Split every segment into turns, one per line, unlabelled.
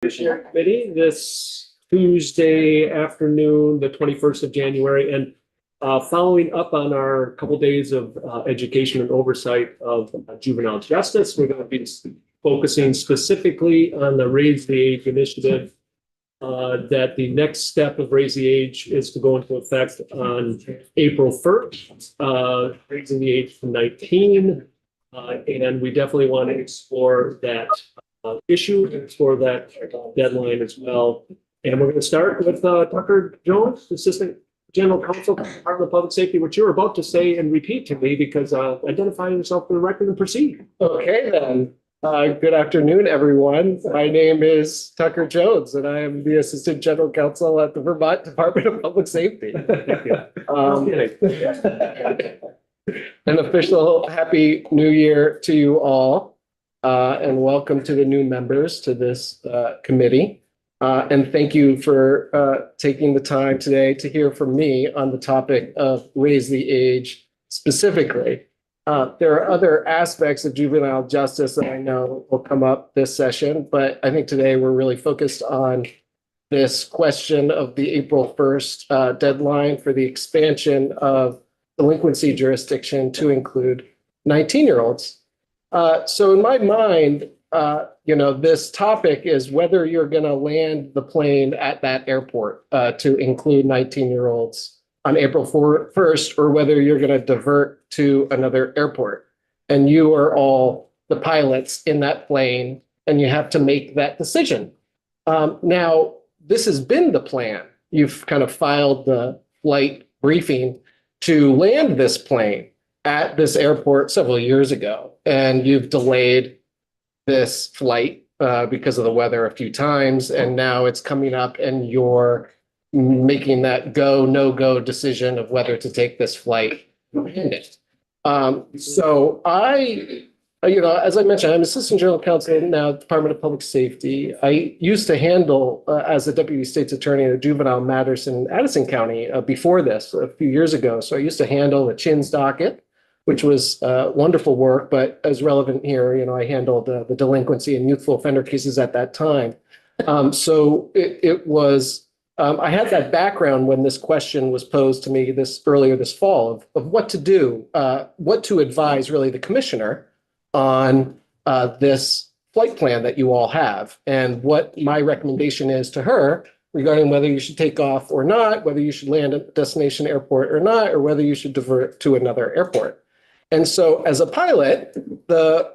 Judiciary Committee this Tuesday afternoon, the 21st of January, and following up on our couple days of education and oversight of juvenile justice, we're going to be focusing specifically on the Raise the Age initiative. That the next step of Raise the Age is to go into effect on April 1st, raising the age to 19. And we definitely want to explore that issue, explore that deadline as well. And we're going to start with Tucker Jones, Assistant General Counsel, Department of Public Safety, which you're about to say and repeat to me because identify yourself for the record and proceed.
Okay, then. Good afternoon, everyone. My name is Tucker Jones, and I am the Assistant General Counsel at the Vermont Department of Public Safety. An official Happy New Year to you all, and welcome to the new members to this committee. And thank you for taking the time today to hear from me on the topic of Raise the Age specifically. There are other aspects of juvenile justice that I know will come up this session, but I think today we're really focused on this question of the April 1st deadline for the expansion of delinquency jurisdiction to include 19-year-olds. So in my mind, this topic is whether you're going to land the plane at that airport to include 19-year-olds on April 1st, or whether you're going to divert to another airport. And you are all the pilots in that plane, and you have to make that decision. Now, this has been the plan. You've kind of filed the flight briefing to land this plane at this airport several years ago, and you've delayed this flight because of the weather a few times, and now it's coming up and you're making that go, no-go decision of whether to take this flight and end it. So I, as I mentioned, I'm Assistant General Counsel now, Department of Public Safety. I used to handle, as a Deputy State's Attorney, the juvenile matters in Addison County before this, a few years ago. So I used to handle the Chins docket, which was wonderful work, but as relevant here, I handled the delinquency and youthful offender cases at that time. So it was, I had that background when this question was posed to me earlier this fall of what to do, what to advise really the commissioner on this flight plan that you all have, and what my recommendation is to her regarding whether you should take off or not, whether you should land at a destination airport or not, or whether you should divert to another airport. And so as a pilot, the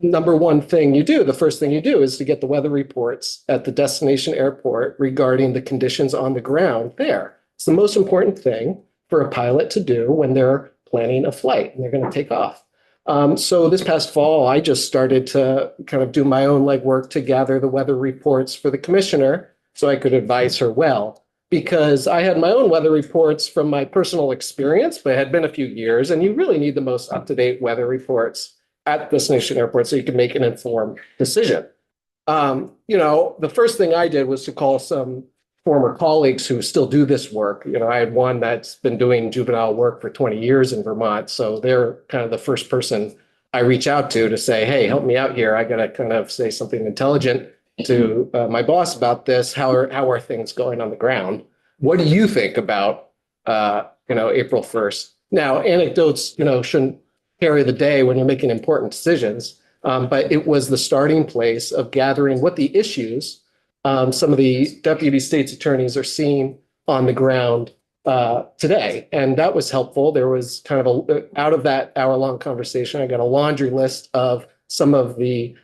number one thing you do, the first thing you do is to get the weather reports at the destination airport regarding the conditions on the ground there. It's the most important thing for a pilot to do when they're planning a flight and they're going to take off. So this past fall, I just started to kind of do my own legwork to gather the weather reports for the commissioner so I could advise her well. Because I had my own weather reports from my personal experience, but it had been a few years, and you really need the most up-to-date weather reports at destination airport so you can make an informed decision. The first thing I did was to call some former colleagues who still do this work. I had one that's been doing juvenile work for 20 years in Vermont, so they're kind of the first person I reach out to say, hey, help me out here. I got to kind of say something intelligent to my boss about this. How are things going on the ground? What do you think about, April 1st? Now, anecdotes, shouldn't carry the day when you're making important decisions, but it was the starting place of gathering what the issues some of the deputy state's attorneys are seeing on the ground today. And that was helpful. There was kind of out of that hour-long conversation, I got a laundry list of some of the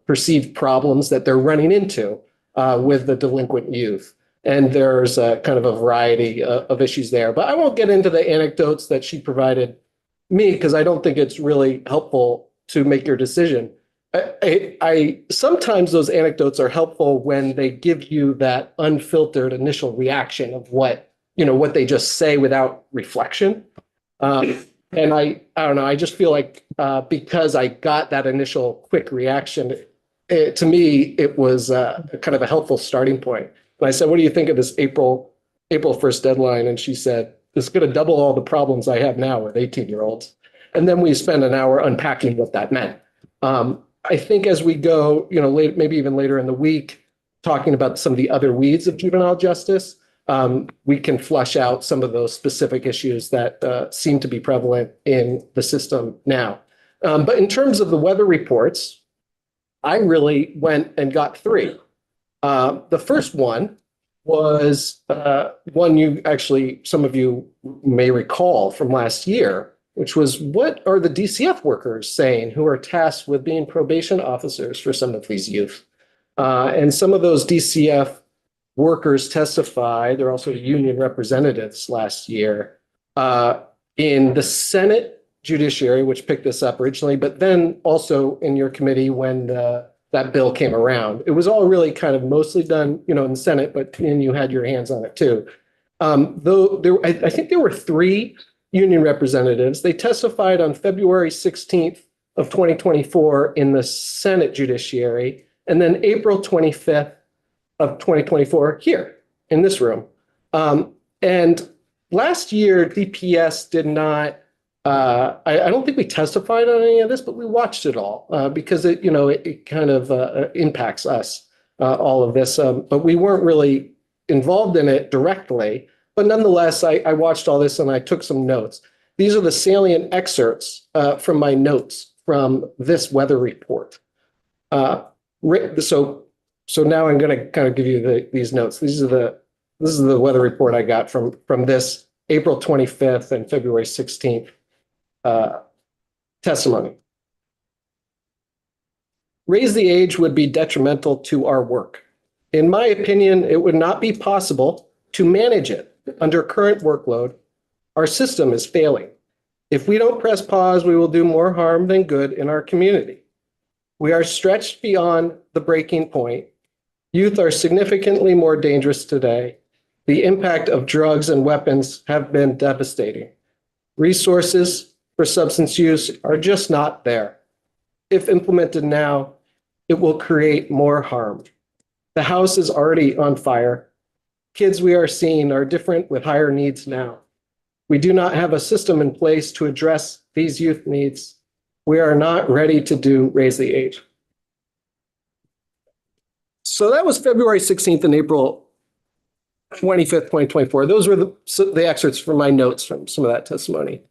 perceived problems that they're running into with the delinquent youth. And there's kind of a variety of issues there. But I won't get into the anecdotes that she provided me because I don't think it's really helpful to make your decision. I sometimes those anecdotes are helpful when they give you that unfiltered initial reaction of what they just say without reflection. And I don't know, I just feel like because I got that initial quick reaction, to me, it was kind of a helpful starting point. And I said, what do you think of this April 1st deadline? And she said, it's going to double all the problems I have now with 18-year-olds. And then we spent an hour unpacking what that meant. I think as we go, maybe even later in the week, talking about some of the other weeds of juvenile justice, we can flush out some of those specific issues that seem to be prevalent in the system now. But in terms of the weather reports, I really went and got three. The first one was one you actually, some of you may recall from last year, which was, what are the DCF workers saying who are tasked with being probation officers for some of these youth? And some of those DCF workers testified, they're also union representatives last year, in the Senate Judiciary, which picked this up originally, but then also in your committee when that bill came around. It was all really kind of mostly done, in the Senate, but you had your hands on it too. Though I think there were three union representatives. They testified on February 16th of 2024 in the Senate Judiciary, and then April 25th of 2024 here in this room. And last year, DPS did not, I don't think we testified on any of this, but we watched it all because it kind of impacts us, all of this. But we weren't really involved in it directly. But nonetheless, I watched all this and I took some notes. These are the salient excerpts from my notes from this weather report. So now I'm going to kind of give you these notes. This is the weather report I got from this April 25th and February 16th testimony. Raise the age would be detrimental to our work. In my opinion, it would not be possible to manage it under current workload. Our system is failing. If we don't press pause, we will do more harm than good in our community. We are stretched beyond the breaking point. Youth are significantly more dangerous today. The impact of drugs and weapons have been devastating. Resources for substance use are just not there. If implemented now, it will create more harm. The house is already on fire. Kids we are seeing are different with higher needs now. We do not have a system in place to address these youth needs. We are not ready to raise the age. So that was February 16th and April 25th, 2024. Those were the excerpts from my notes from some of that testimony.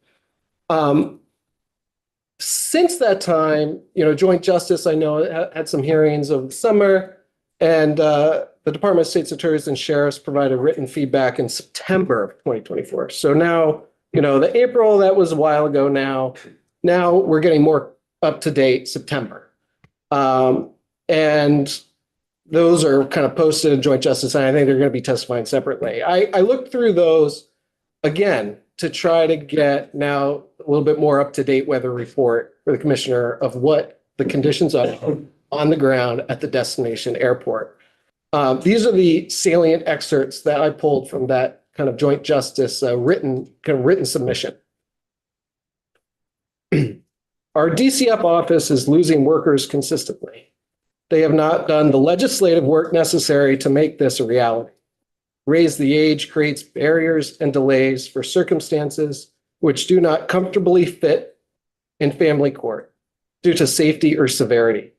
Since that time, Joint Justice, I know, had some hearings over the summer, and the Department of State's Attorneys and Sheriffs provided written feedback in September of 2024. So now, the April, that was a while ago now. Now we're getting more up to date September. And those are kind of posted in Joint Justice, and I think they're going to be testifying separately. I looked through those again to try to get now a little bit more up-to-date weather report for the commissioner of what the conditions are on the ground at the destination airport. These are the salient excerpts that I pulled from that kind of Joint Justice written submission. Our DCF office is losing workers consistently. They have not done the legislative work necessary to make this a reality. Raise the age creates barriers and delays for circumstances which do not comfortably fit in family court due to safety or severity.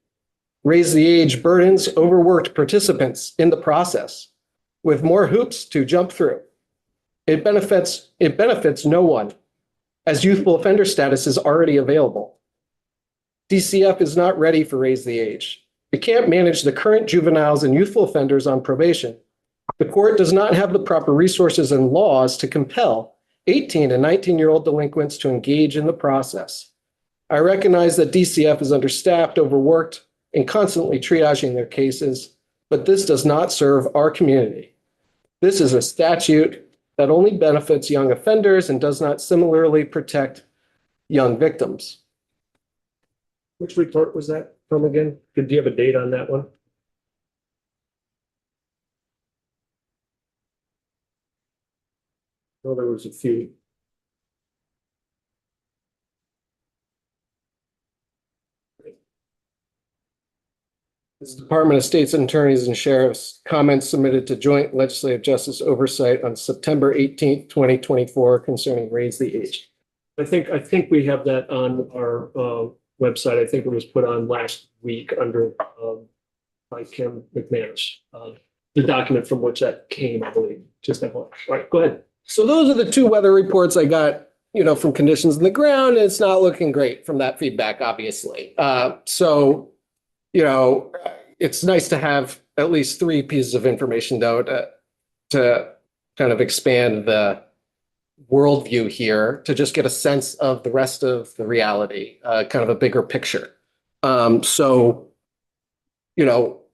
Raise the age burdens overworked participants in the process with more hoops to jump through. It benefits no one, as youthful offender status is already available. DCF is not ready for raise the age. It can't manage the current juveniles and youthful offenders on probation. The court does not have the proper resources and laws to compel 18 and 19-year-old delinquents to engage in the process. I recognize that DCF is understaffed, overworked, and constantly triaging their cases, but this does not serve our community. This is a statute that only benefits young offenders and does not similarly protect young victims.
Which report was that from again? Do you have a date on that one? Oh, there was a few.
This Department of State's Attorneys and Sheriffs comments submitted to Joint Legislative Justice Oversight on September 18th, 2024 concerning raise the age.
I think we have that on our website. I think it was put on last week under by Kim McManus. The document from which that came, I believe, just that one. All right, go ahead.
So those are the two weather reports I got, from conditions in the ground. It's not looking great from that feedback, obviously. So, it's nice to have at least three pieces of information, though, to kind of expand the worldview here, to just get a sense of the rest of the reality, kind of a bigger picture. So,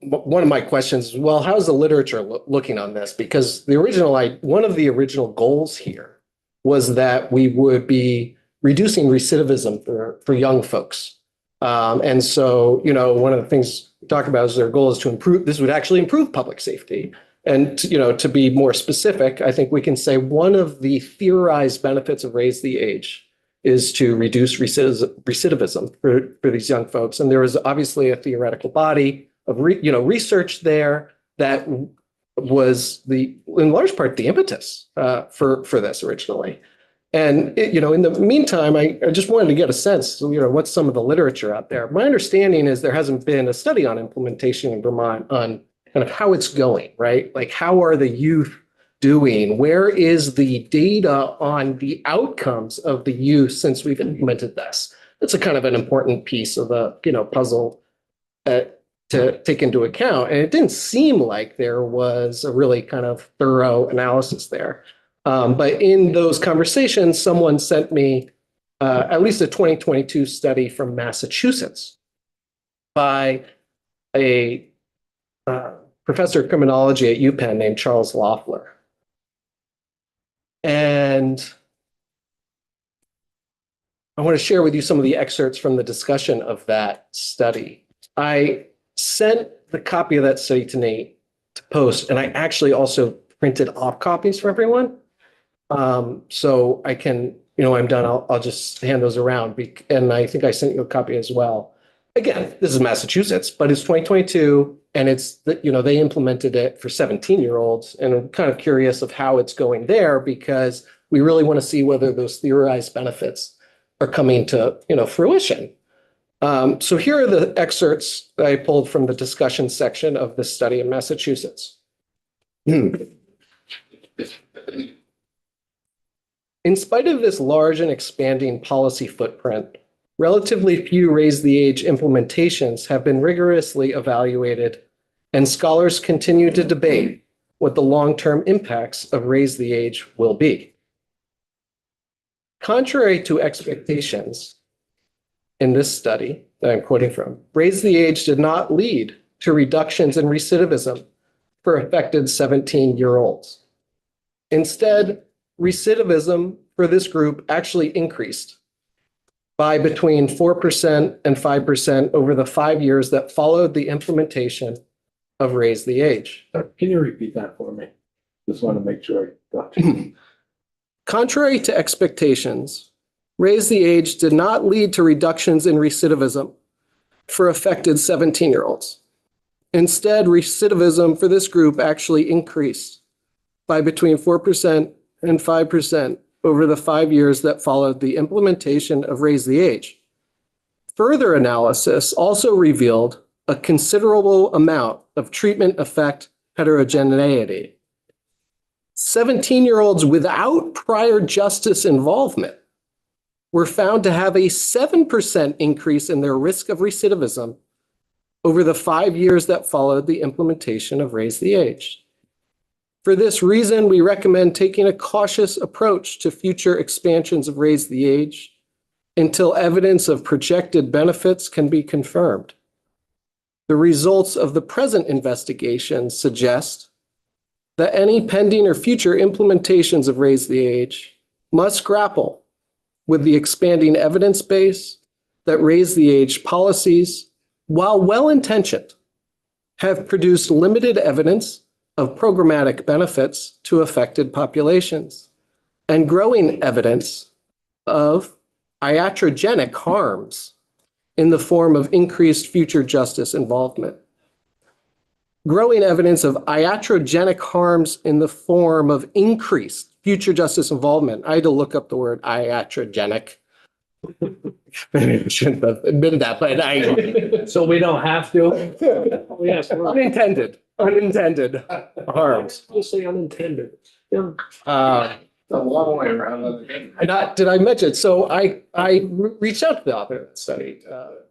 one of my questions is, well, how's the literature looking on this? Because one of the original goals here was that we would be reducing recidivism for young folks. And so, one of the things we talk about is their goal is to improve, this would actually improve public safety. And, to be more specific, I think we can say one of the theorized benefits of Raise the Age is to reduce recidivism for these young folks. And there is obviously a theoretical body of research there that was in large part the impetus for this originally. And in the meantime, I just wanted to get a sense, what's some of the literature out there. My understanding is there hasn't been a study on implementation in Vermont on kind of how it's going, right? Like, how are the youth doing? Where is the data on the outcomes of the youth since we've implemented this? It's a kind of an important piece of the puzzle to take into account. And it didn't seem like there was a really kind of thorough analysis there. But in those conversations, someone sent me at least a 2022 study from Massachusetts by a professor of criminology at UPenn named Charles Loeffler. And I want to share with you some of the excerpts from the discussion of that study. I sent the copy of that study to Nate to post, and I actually also printed off copies for everyone. So I can, I'm done. I'll just hand those around. And I think I sent you a copy as well. Again, this is Massachusetts, but it's 2022, and it's, they implemented it for 17-year-olds. And I'm kind of curious of how it's going there, because we really want to see whether those theorized benefits are coming to, fruition. So here are the excerpts that I pulled from the discussion section of this study in Massachusetts. In spite of this large and expanding policy footprint, relatively few Raise the Age implementations have been rigorously evaluated, and scholars continue to debate what the long-term impacts of Raise the Age will be. Contrary to expectations, in this study that I'm quoting from, Raise the Age did not lead to reductions in recidivism for affected 17-year-olds. Instead, recidivism for this group actually increased by between 4% and 5% over the 5 years that followed the implementation of Raise the Age.
Can you repeat that for me? Just want to make sure I got you.
Contrary to expectations, Raise the Age did not lead to reductions in recidivism for affected 17-year-olds. Instead, recidivism for this group actually increased by between 4% and 5% over the 5 years that followed the implementation of Raise the Age. Further analysis also revealed a considerable amount of treatment effect heterogeneity. 17-year-olds without prior justice involvement were found to have a 7% increase in their risk of recidivism over the 5 years that followed the implementation of Raise the Age. For this reason, we recommend taking a cautious approach to future expansions of Raise the Age until evidence of projected benefits can be confirmed. The results of the present investigation suggest that any pending or future implementations of Raise the Age must grapple with the expanding evidence base that Raise the Age policies, while well-intentioned, have produced limited evidence of programmatic benefits to affected populations and growing evidence of iatrogenic harms in the form of increased future justice involvement. Growing evidence of iatrogenic harms in the form of increased future justice involvement. I had to look up the word iatrogenic. Maybe I shouldn't have admitted that, but
So we don't have to?
Yes,
unintended harms.
Just say unintended. Yeah.
A long way around.
Did I mention? So I reached out to the author of that study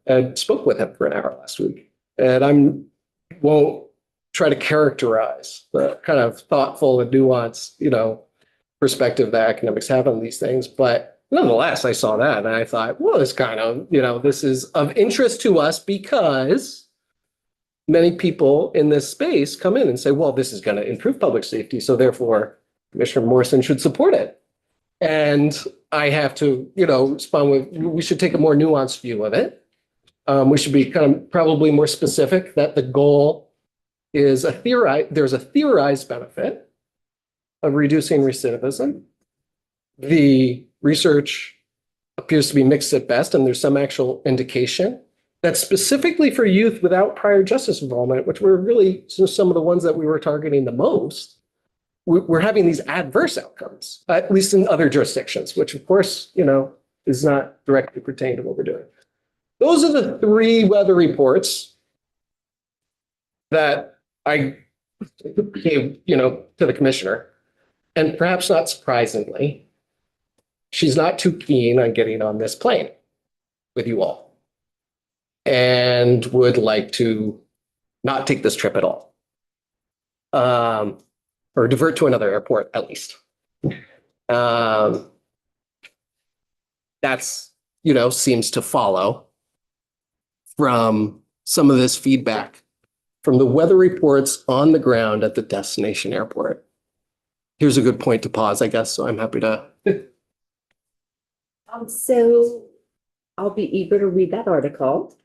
and spoke with him for an hour last week. And won't try to characterize the kind of thoughtful and nuanced, perspective that academics have on these things. But nonetheless, I saw that and I thought, well, this kind of, this is of interest to us because many people in this space come in and say, well, this is going to improve public safety. So therefore, Commissioner Morrison should support it. And I have to, respond with, we should take a more nuanced view of it. We should be kind of probably more specific that the goal is there's a theorized benefit of reducing recidivism. The research appears to be mixed at best, and there's some actual indication that specifically for youth without prior justice involvement, which were really some of the ones that we were targeting the most, we're having these adverse outcomes, at least in other jurisdictions, which of course, is not directly pertaining to what we're doing. Those are the three weather reports that I gave, to the commissioner. And perhaps not surprisingly, she's not too keen on getting on this plane with you all and would like to not take this trip at all. Or divert to another airport at least. That's, seems to follow from some of this feedback from the weather reports on the ground at the destination airport. Here's a good point to pause, I guess. So I'm happy to.
So I'll be eager to read that article.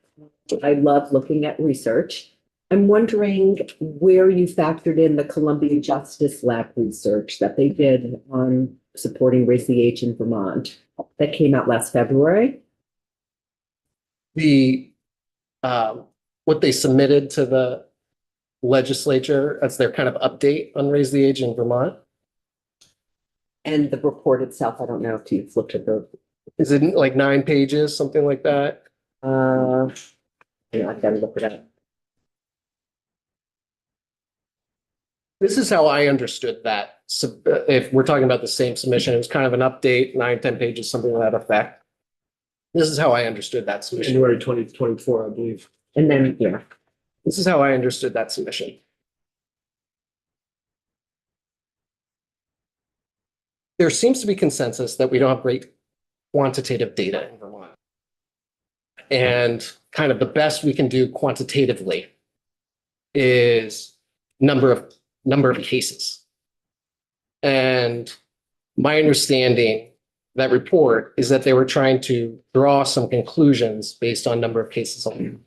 I love looking at research. I'm wondering where you factored in the Columbia Justice Lab research that they did on supporting Raise the Age in Vermont that came out last February.
What they submitted to the legislature as their kind of update on Raise the Age in Vermont.
And the report itself, I don't know if you've looked at the.
Is it like 9 pages, something like that?
Yeah, I've got to look it up.
This is how I understood that. So, if we're talking about the same submission, it was kind of an update, 9-10 pages, something to that effect. This is how I understood that submission.
January 2024, I believe.
And then, yeah.
This is how I understood that submission. There seems to be consensus that we don't have great quantitative data in Vermont. And kind of the best we can do quantitatively is number of cases. And my understanding that report is that they were trying to draw some conclusions based on number of cases alone.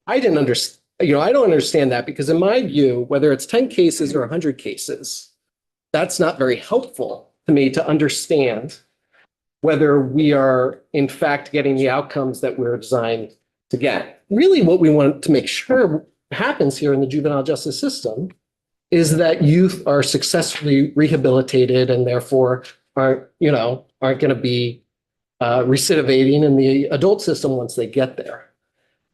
I didn't understand, I don't understand that because in my view, whether it's 10 cases or 100 cases, that's not very helpful to me to understand whether we are in fact getting the outcomes that we're designed to get. Really what we want to make sure happens here in the juvenile justice system is that youth are successfully rehabilitated and therefore aren't going to be recidivating in the adult system once they get there.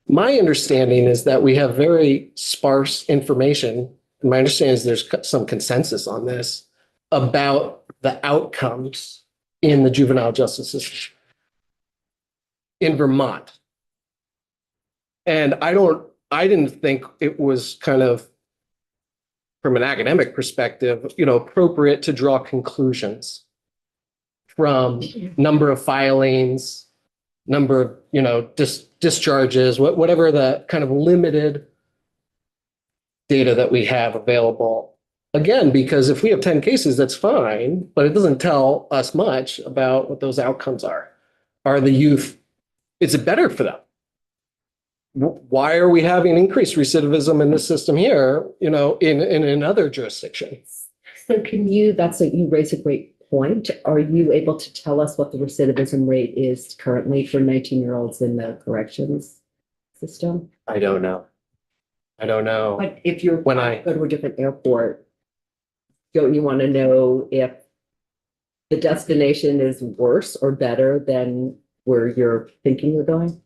My understanding is that we have very sparse information. And my understanding is there's some consensus on this about the outcomes in the juvenile justice system in Vermont. And I didn't think it was kind of, from an academic perspective, appropriate to draw conclusions from number of filings, number of, discharges, whatever the kind of limited data that we have available. Again, because if we have 10 cases, that's fine, but it doesn't tell us much about what those outcomes are. Are the youth, is it better for them? Why are we having increased recidivism in this system here, in another jurisdiction?
So you raise a great point. Are you able to tell us what the recidivism rate is currently for 19-year-olds in the corrections system?
I don't know.
But if you're
When I
go to a different airport, don't you want to know if the destination is worse or better than where you're thinking you're going?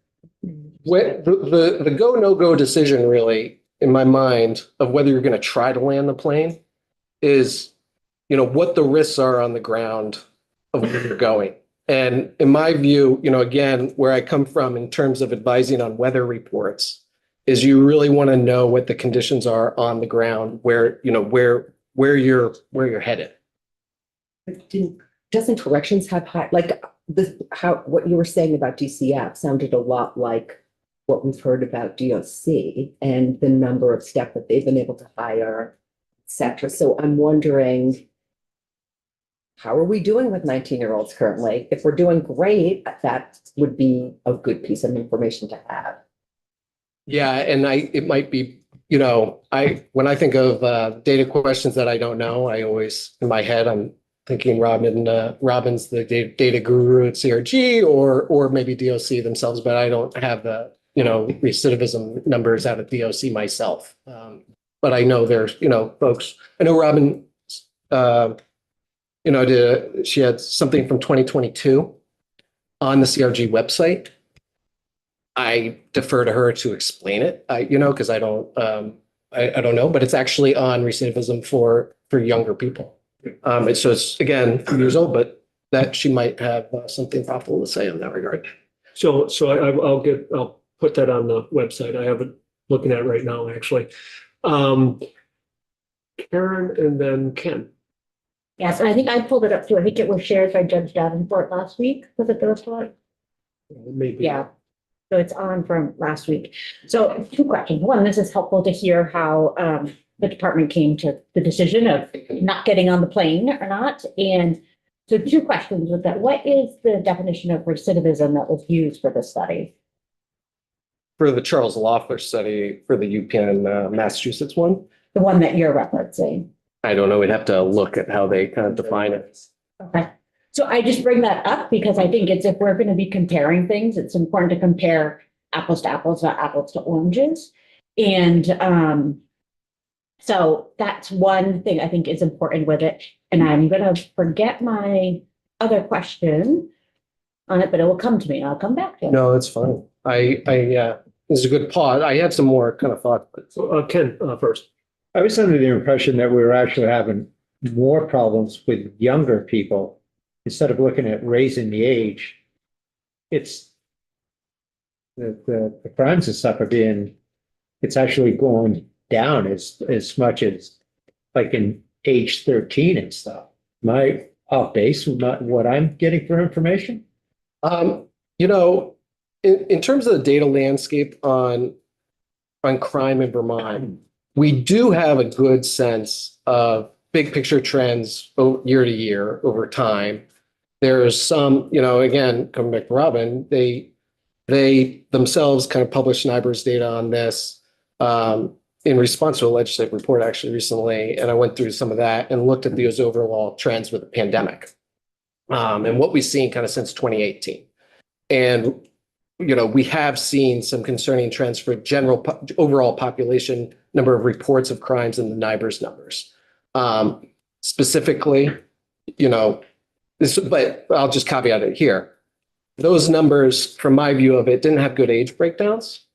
The go, no go decision really, in my mind, of whether you're going to try to land the plane is, what the risks are on the ground of where you're going. And in my view, again, where I come from in terms of advising on weather reports is you really want to know what the conditions are on the ground where you're headed.
Doesn't corrections have high, like what you were saying about DCF sounded a lot like what we've heard about DOC and the number of staff that they've been able to hire, et cetera. So I'm wondering, how are we doing with 19-year-olds currently? If we're doing great, that would be a good piece of information to have.
Yeah, and it might be, when I think of data questions that I don't know, I always, in my head, I'm thinking Robin's the data guru at CRG or maybe DOC themselves, but I don't have the, recidivism numbers out of DOC myself. But I know there's, folks, I know Robin, she had something from 2022 on the CRG website. I defer to her to explain it, because I don't know, but it's actually on recidivism for younger people. It's again, a few years old, but that she might have something thoughtful to say in that regard.
So I'll put that on the website. I have it looking at it right now, actually. Karen and then Ken.
Yes, and I think I pulled it up too. I think it was shared by Judge Davenport last week. Was it the report?
Maybe.
Yeah. So it's on from last week. So two questions. One, this is helpful to hear how the department came to the decision of not getting on the plane or not. And so two questions with that. What is the definition of recidivism that was used for this study?
For the Charles Loeffler study for the UPenn Massachusetts one?
The one that you're referencing.
I don't know. We'd have to look at how they kind of define it.
Okay. So I just bring that up because I think if we're going to be comparing things, it's important to compare apples to apples, not apples to oranges. And so that's one thing I think is important with it. And I'm going to forget my other question on it, but it will come to me. I'll come back to it.
No, it's fine. This is a good pause. I had some more kind of thoughts, but
So Ken first.
I was under the impression that we were actually having more problems with younger people. Instead of looking at raising the age, it's the crimes and stuff it's actually going down as much as like in age 13 and stuff. Am I off base with what I'm getting for information?
In terms of the data landscape on crime in Vermont, we do have a good sense of big picture trends year to year over time. There's some, again, coming back to Robin, they themselves kind of published NIBR's data on this in response to a legislative report actually recently. And I went through some of that and looked at those overall trends with the pandemic and what we've seen kind of since 2018. And, we have seen some concerning trends for overall population number of reports of crimes in the NIBR's numbers. Specifically, but I'll just caveat it here. Those numbers, from my view of it, didn't have good age breakdowns.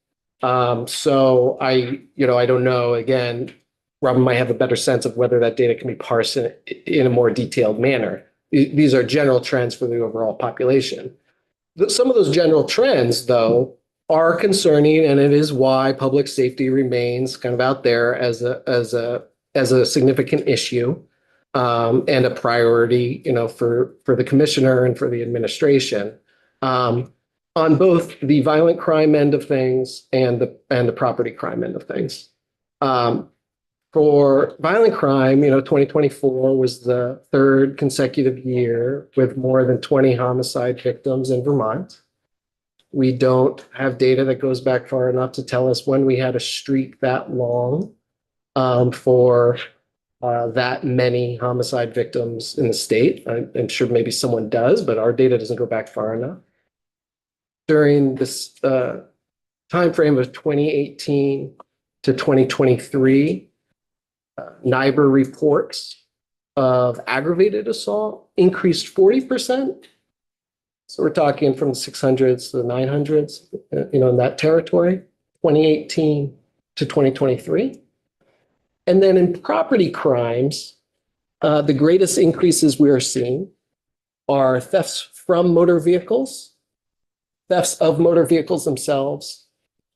So I don't know. Again, Robin might have a better sense of whether that data can be parsed in a more detailed manner. These are general trends for the overall population. Some of those general trends, though, are concerning, and it is why public safety remains kind of out there as a significant issue. And a priority, for the commissioner and for the administration, on both the violent crime end of things and the property crime end of things. For violent crime, 2024 was the third consecutive year with more than 20 homicide victims in Vermont. We don't have data that goes back far enough to tell us when we had a streak that long for that many homicide victims in the state. I'm sure maybe someone does, but our data doesn't go back far enough. During this timeframe of 2018 to 2023, NIBR reports of aggravated assault increased 40%. So we're talking from the 600s to the 900s, in that territory, 2018 to 2023. And then in property crimes, the greatest increases we are seeing are thefts from motor vehicles, thefts of motor vehicles themselves,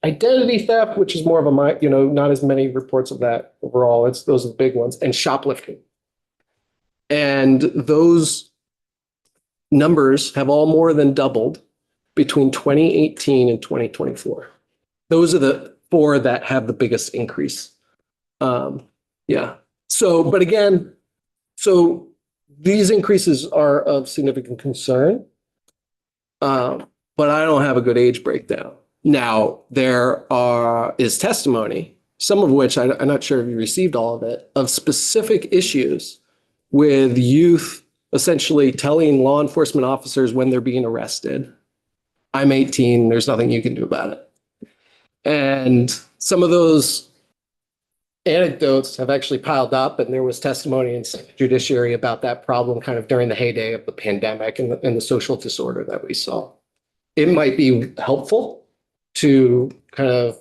identity theft, which is more of a, not as many reports of that overall. Those are the big ones, and shoplifting. And those numbers have all more than doubled between 2018 and 2024. Those are the four that have the biggest increase. Yeah. So, but again, so these increases are of significant concern. But I don't have a good age breakdown. Now, there is testimony, some of which I'm not sure if you received all of it, of specific issues with youth essentially telling law enforcement officers when they're being arrested, I'm 18, there's nothing you can do about it. And some of those anecdotes have actually piled up, and there was testimony in Judiciary about that problem kind of during the heyday of the pandemic and the social disorder that we saw. It might be helpful to kind of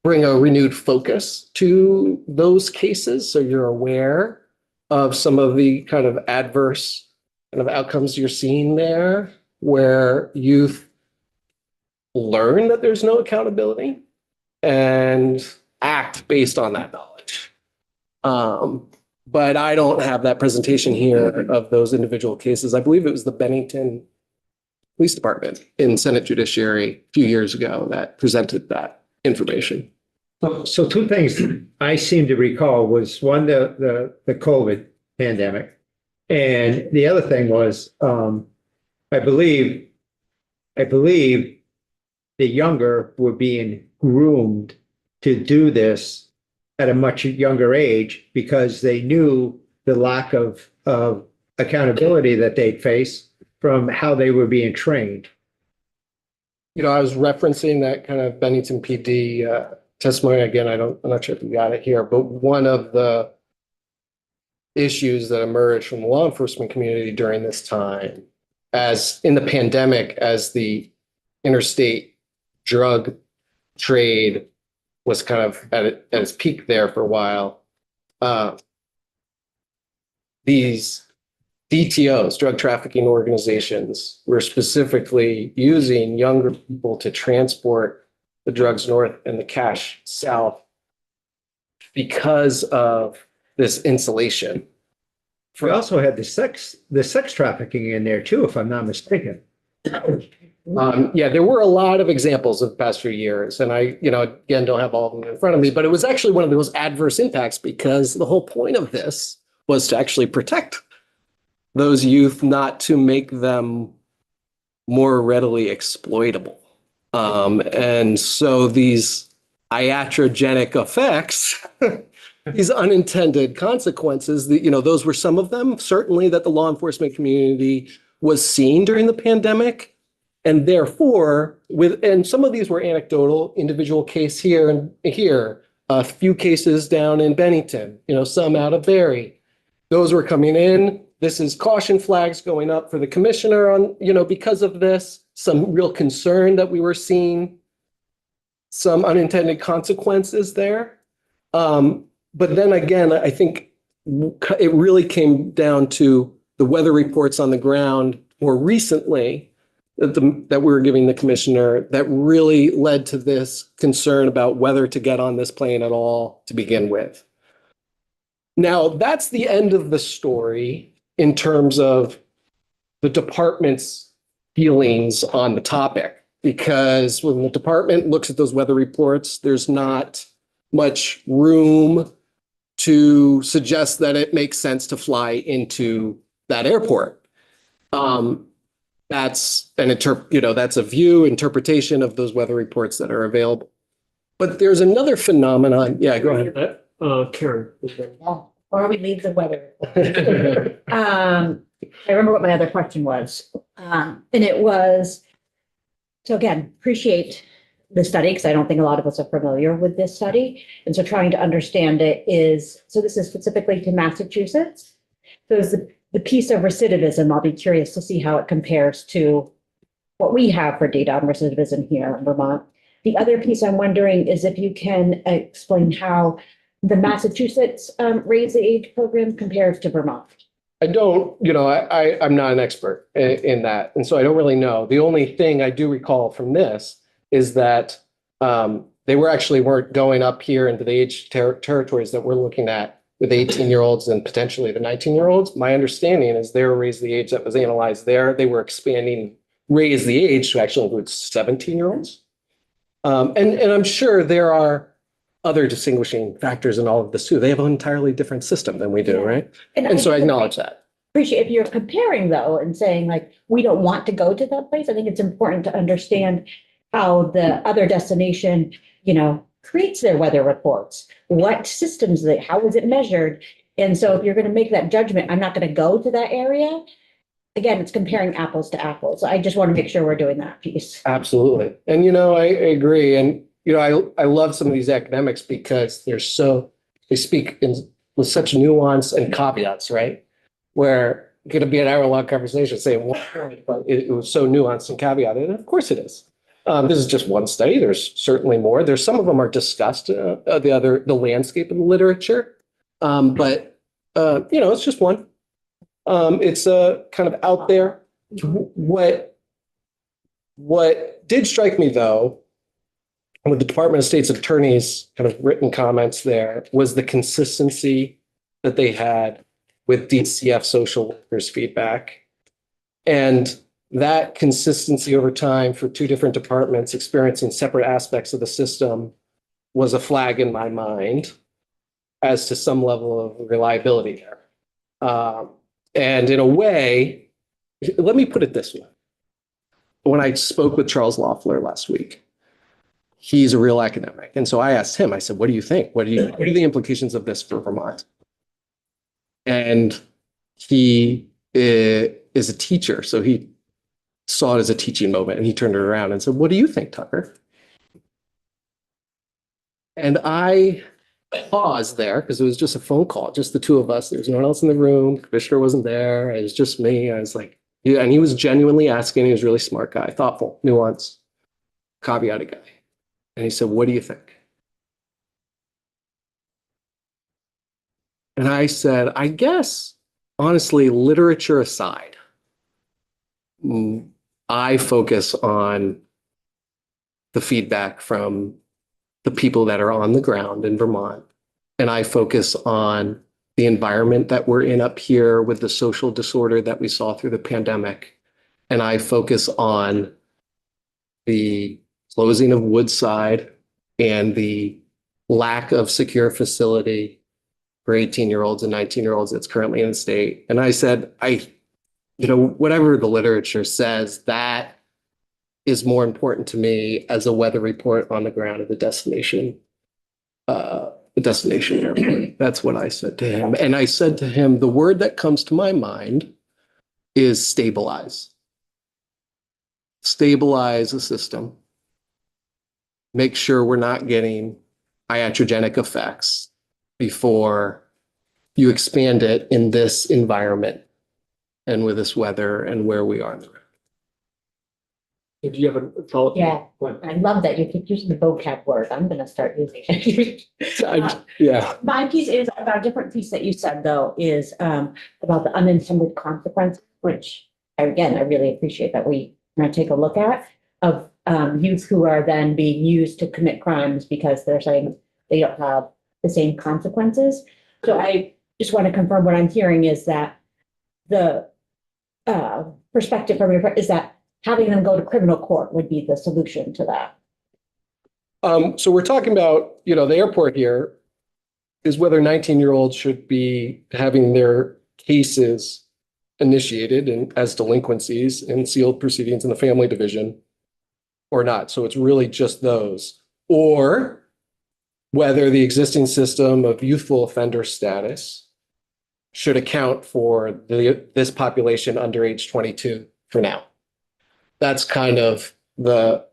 bring a renewed focus to those cases so you're aware of some of the kind of adverse kind of outcomes you're seeing there, where youth learn that there's no accountability and act based on that knowledge. But I don't have that presentation here of those individual cases. I believe it was the Bennington Police Department in Senate Judiciary a few years ago that presented that information.
So two things I seem to recall was one, the COVID pandemic. And the other thing was, I believe the younger were being groomed to do this at a much younger age because they knew the lack of accountability that they'd face from how they were being trained.
I was referencing that kind of Bennington PD testimony again. I'm not sure if you got it here, but one of the issues that emerged from the law enforcement community during this time, as in the pandemic, as the interstate drug trade was kind of at its peak there for a while, these DTOs, drug trafficking organizations, were specifically using younger people to transport the drugs north and the cash south because of this insulation.
We also had the sex trafficking in there too, if I'm not mistaken.
Yeah, there were a lot of examples of the past few years, and I, again, don't have all of them in front of me, but it was actually one of those adverse impacts because the whole point of this was to actually protect those youth, not to make them more readily exploitable. And so these iatrogenic effects, these unintended consequences, those were some of them, certainly, that the law enforcement community was seeing during the pandemic. And therefore, and some of these were anecdotal, individual case here and here, a few cases down in Bennington, some out of Barrie. Those were coming in. This is caution flags going up for the commissioner on, because of this, some real concern that we were seeing some unintended consequences there. But then again, I think it really came down to the weather reports on the ground more recently that we were giving the commissioner that really led to this concern about whether to get on this plane at all to begin with. Now, that's the end of the story in terms of the department's feelings on the topic, because when the department looks at those weather reports, there's not much room to suggest that it makes sense to fly into that airport. That's that's a view, interpretation of those weather reports that are available. But there's another phenomenon. Yeah, go ahead.
Karen.
Or we leave the weather. I remember what my other question was. And it was, so again, appreciate the study because I don't think a lot of us are familiar with this study. And so trying to understand it is, so this is specifically to Massachusetts. there's the piece of recidivism. I'll be curious to see how it compares to what we have for data on recidivism here in Vermont. The other piece I'm wondering is if you can explain how the Massachusetts Raise the Age program compares to Vermont.
I don't, I'm not an expert in that. And so I don't really know. The only thing I do recall from this is that they weren't going up here into the age territories that we're looking at with 18-year-olds and potentially the 19-year-olds. My understanding is their raise the age that was analyzed there, they were expanding raise the age to actually include 17-year-olds. And I'm sure there are other distinguishing factors in all of this too. They have an entirely different system than we do, right? And so I acknowledge that.
Appreciate if you're comparing though and saying like, we don't want to go to that place. I think it's important to understand how the other destination, creates their weather reports, what systems how is it measured? And so if you're going to make that judgment, I'm not going to go to that area. Again, it's comparing apples to apples. I just want to make sure we're doing that piece.
Absolutely. And, I agree. And, I love some of these academics because they speak with such nuance and caveats, right? Where it's going to be an hour-long conversation saying one point, but it was so nuanced and caveated. And of course it is. This is just one study. There's certainly more. Some of them are discussed, the landscape of the literature. But it's just one. It's kind of out there. What did strike me though, with the Department of State's attorneys kind of written comments there, was the consistency that they had with DCF social workers feedback. And that consistency over time for two different departments experiencing separate aspects of the system was a flag in my mind as to some level of reliability there. And in a way, let me put it this way. When I spoke with Charles Loeffler last week, he's a real academic. And so I asked him, I said, what do you think? What are the implications of this for Vermont? And he is a teacher. So he saw it as a teaching moment and he turned it around and said, what do you think, Tucker? And I paused there because it was just a phone call, just the two of us. There was no one else in the room. The commissioner wasn't there. It was just me. I was like, yeah, and he was genuinely asking. He was a really smart guy, thoughtful, nuanced, caveated guy. And he said, what do you think? And I said, I guess, honestly, literature aside, I focus on the feedback from the people that are on the ground in Vermont. And I focus on the environment that we're in up here with the social disorder that we saw through the pandemic. And I focus on the closing of Woodside and the lack of secure facility for 18-year-olds and 19-year-olds that's currently in the state. And I said, whatever the literature says, that is more important to me as a weather report on the ground of the destination airport. That's what I said to him. And I said to him, the word that comes to my mind is stabilize. Stabilize the system. Make sure we're not getting iatrogenic effects before you expand it in this environment and with this weather and where we are in the road.
Did you have a follow-up?
Yeah,
Go ahead.
I love that you keep using the vocab word. I'm going to start using it.
Yeah.
My piece is about a different piece that you said though, is about the unintended consequences, which I really appreciate that we are going to take a look at, of youth who are then being used to commit crimes because they're saying they don't have the same consequences. So I just want to confirm what I'm hearing is that the perspective from your is that having them go to criminal court would be the solution to that.
So we're talking about, the airport here is whether 19-year-olds should be having their cases initiated and as delinquencies in sealed proceedings in the family division or not. So it's really just those, or whether the existing system of youthful offender status should account for this population under age 22 for now. That's kind of the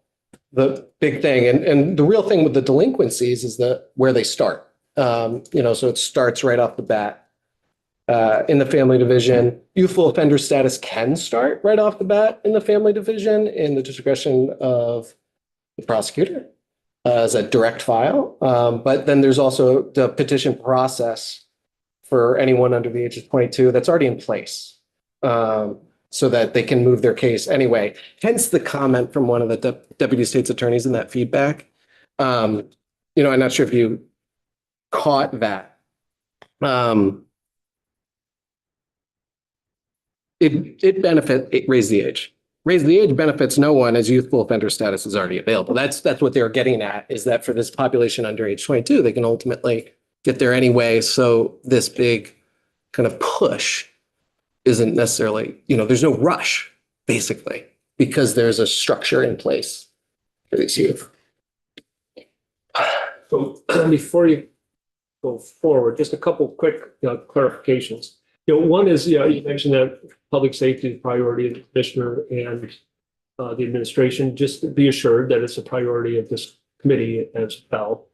big thing. And the real thing with the delinquencies is where they start. So it starts right off the bat. in the family division. Youthful offender status can start right off the bat in the family division in the discretion of the prosecutor as a direct file. But then there's also the petition process for anyone under the age of 22 that's already in place, so that they can move their case anyway. Hence the comment from one of the deputy state's attorneys in that feedback. I'm not sure if you caught that. It raise the age. Raise the age benefits no one as youthful offender status is already available. That's what they're getting at, is that for this population under age 22, they can ultimately get there anyway. So this big kind of push isn't necessarily, there's no rush, basically, because there's a structure in place for these youth.
So before you go forward, just a couple quick clarifications. One is, you mentioned that public safety is a priority of the commissioner and the administration. Just be assured that it's a priority of this committee as well.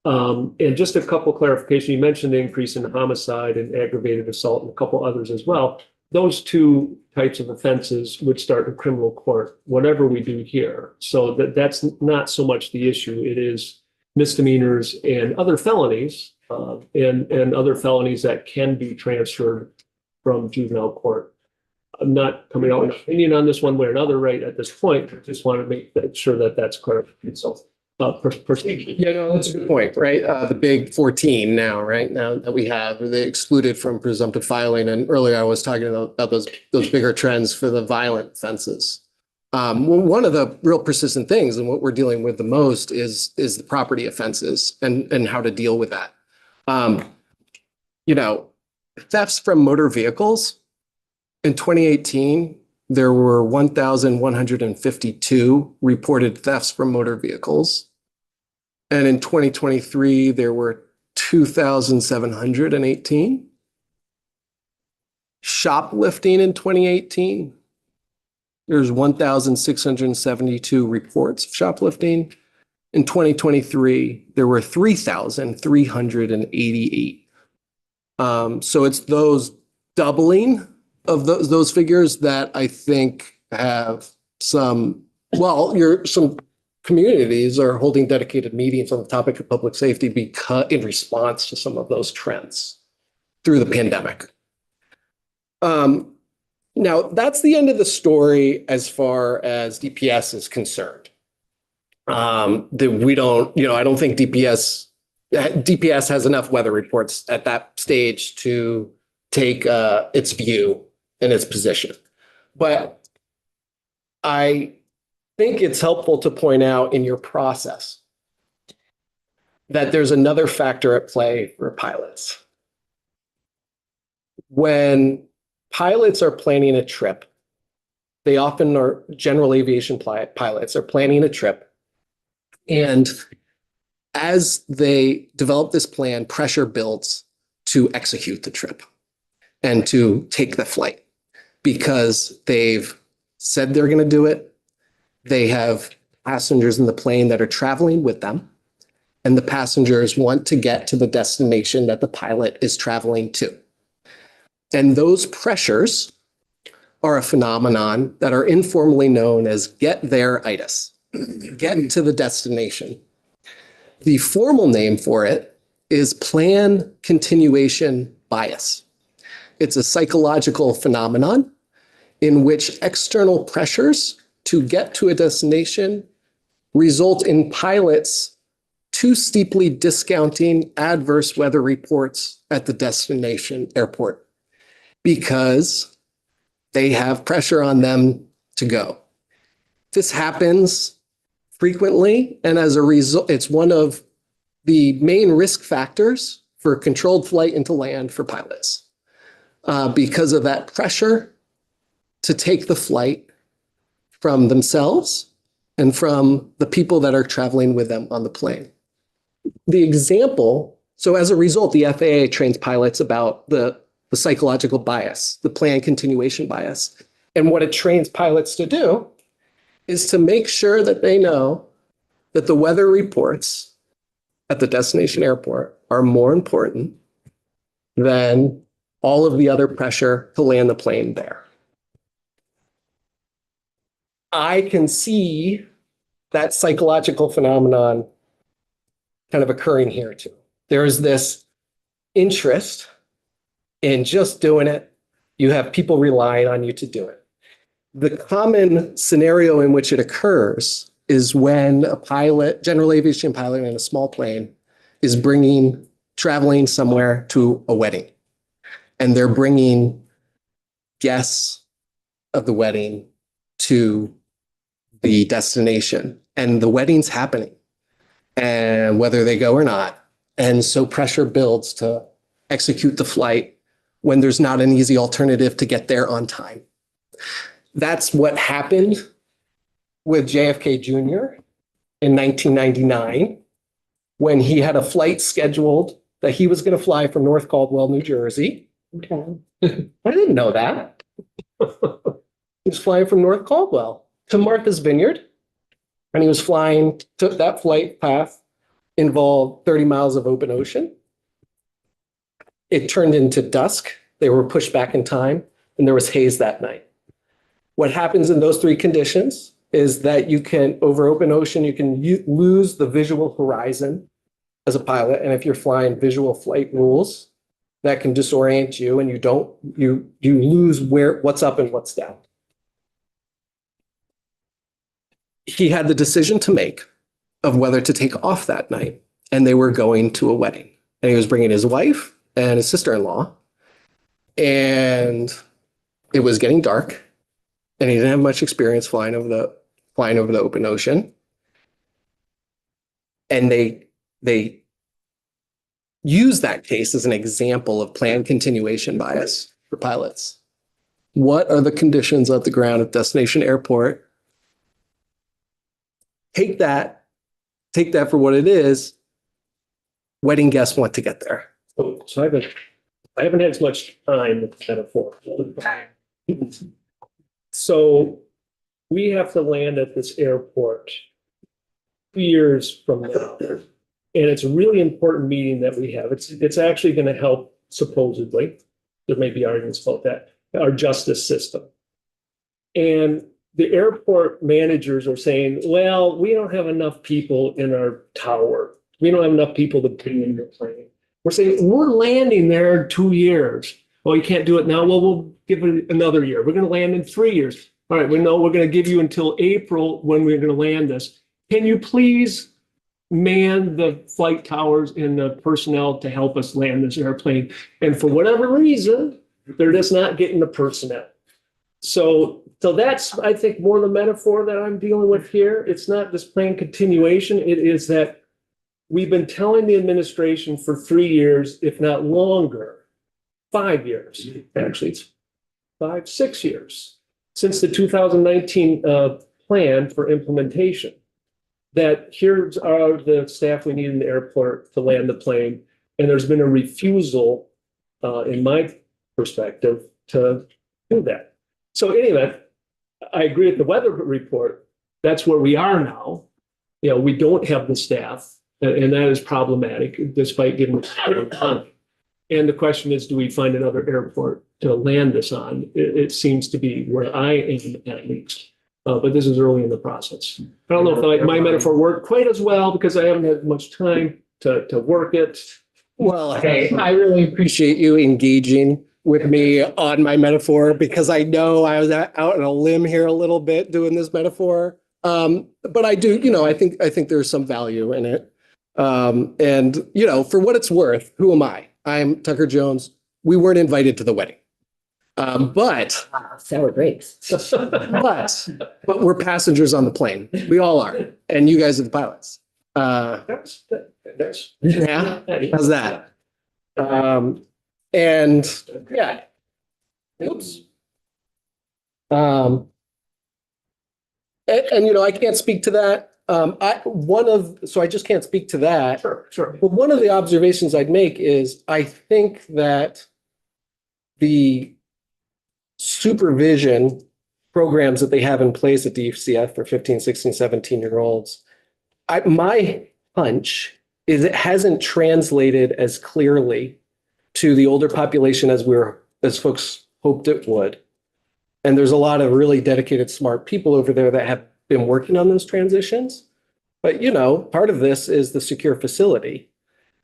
And just a couple clarifications. You mentioned the increase in homicide and aggravated assault and a couple others as well. Those two types of offenses would start in criminal court, whatever we do here. So that's not so much the issue. It is misdemeanors and other felonies, and other felonies that can be transferred from juvenile court. I'm not coming out with an opinion on this one way or another right at this point. I just want to make sure that that's clarified. So, proceed.
Yeah, no, that's a good point, right? The big 14 now, right? Now that we have, they excluded from presumptive filing. And earlier I was talking about those bigger trends for the violent offenses. One of the real persistent things and what we're dealing with the most is the property offenses and how to deal with that. Thefts from motor vehicles. In 2018, there were 1,152 reported thefts from motor vehicles. And in 2023, there were 2,718. Shoplifting in 2018, there's 1,672 reports of shoplifting. In 2023, there were 3,388. So it's those doubling of those figures that I think have some communities are holding dedicated meetings on the topic of public safety because in response to some of those trends through the pandemic. Now that's the end of the story as far as DPS is concerned. I don't think DPS has enough weather reports at that stage to take its view and its position. But I think it's helpful to point out in your process that there's another factor at play for pilots. When pilots are planning a trip, they often are general aviation pilots are planning a trip. And as they develop this plan, pressure builds to execute the trip and to take the flight because they've said they're going to do it. They have passengers in the plane that are traveling with them, and the passengers want to get to the destination that the pilot is traveling to. And those pressures are a phenomenon that are informally known as get there-itis, get to the destination. The formal name for it is plan continuation bias. It's a psychological phenomenon in which external pressures to get to a destination result in pilots too steeply discounting adverse weather reports at the destination airport because they have pressure on them to go. This happens frequently, and as a result, it's one of the main risk factors for controlled flight into land for pilots because of that pressure to take the flight from themselves and from the people that are traveling with them on the plane. The example, so as a result, the FAA trains pilots about the psychological bias, the plan continuation bias. And what it trains pilots to do is to make sure that they know that the weather reports at the destination airport are more important than all of the other pressure to land the plane there. I can see that psychological phenomenon kind of occurring here too. There's this interest in just doing it. You have people relying on you to do it. The common scenario in which it occurs is when a pilot, general aviation pilot in a small plane, is traveling somewhere to a wedding. And they're bringing guests of the wedding to the destination. And the wedding's happening, and whether they go or not. And so pressure builds to execute the flight when there's not an easy alternative to get there on time. That's what happened with JFK Jr. in 1999, when he had a flight scheduled that he was going to fly from North Caldwell, New Jersey.
Okay.
I didn't know that. He was flying from North Caldwell to Martha's Vineyard, and he was flying, took that flight path, involved 30 miles of open ocean. It turned into dusk. They were pushed back in time, and there was haze that night. What happens in those three conditions is that you can, over open ocean, you can lose the visual horizon as a pilot. And if you're flying visual flight rules, that can disorient you, and you lose what's up and what's down. He had the decision to make of whether to take off that night, and they were going to a wedding, and he was bringing his wife and his sister-in-law, and it was getting dark, and he didn't have much experience flying over the open ocean. And they use that case as an example of planned continuation bias for pilots. What are the conditions at the ground at destination airport? Take that for what it is. Wedding guests want to get there.
So I haven't had as much time with the metaphor. So we have to land at this airport 2 years from now. And it's a really important meeting that we have. It's actually going to help, supposedly, there may be arguments about that, our justice system. And the airport managers are saying, well, we don't have enough people in our tower. We don't have enough people to bring in the plane. We're saying, we're landing there in 2 years. Well, you can't do it now. Well, we'll give it another year. We're going to land in 3 years. All right, we know we're going to give you until April when we're going to land this. Can you please man the flight towers and the personnel to help us land this airplane? And for whatever reason, they're just not getting the personnel. So that's, I think, more the metaphor that I'm dealing with here. It's not this planned continuation. It is that we've been telling the administration for 3 years, if not longer, 5 years. Actually, it's 6 years since the 2019 plan for implementation, that here's the staff we need in the airport to land the plane. And there's been a refusal, in my perspective, to do that. So anyway, I agree with the weather report. That's where we are now. You know, we don't have the staff, and that is problematic despite giving the time. And the question is, do we find another airport to land this on? It seems to be where I am at least. But this is early in the process. I don't know if my metaphor worked quite as well because I haven't had much time to work it.
Well, hey, I really appreciate you engaging with me on my metaphor, because I know I was out on a limb here a little bit doing this metaphor. But I do, I think there's some value in it. And, for what it's worth, who am I? I'm Tucker Jones. We weren't invited to the wedding. But
Sour grapes.
but we're passengers on the plane. We all are. And you guys are the pilots. Yeah. How's that? And yeah. Oops. And I can't speak to that. So I just can't speak to that.
Sure.
But one of the observations I'd make is I think that the supervision programs that they have in place at DCF for 15, 16, 17-year-olds, my hunch is it hasn't translated as clearly to the older population as folks hoped it would. And there's a lot of really dedicated, smart people over there that have been working on those transitions. But, part of this is the secure facility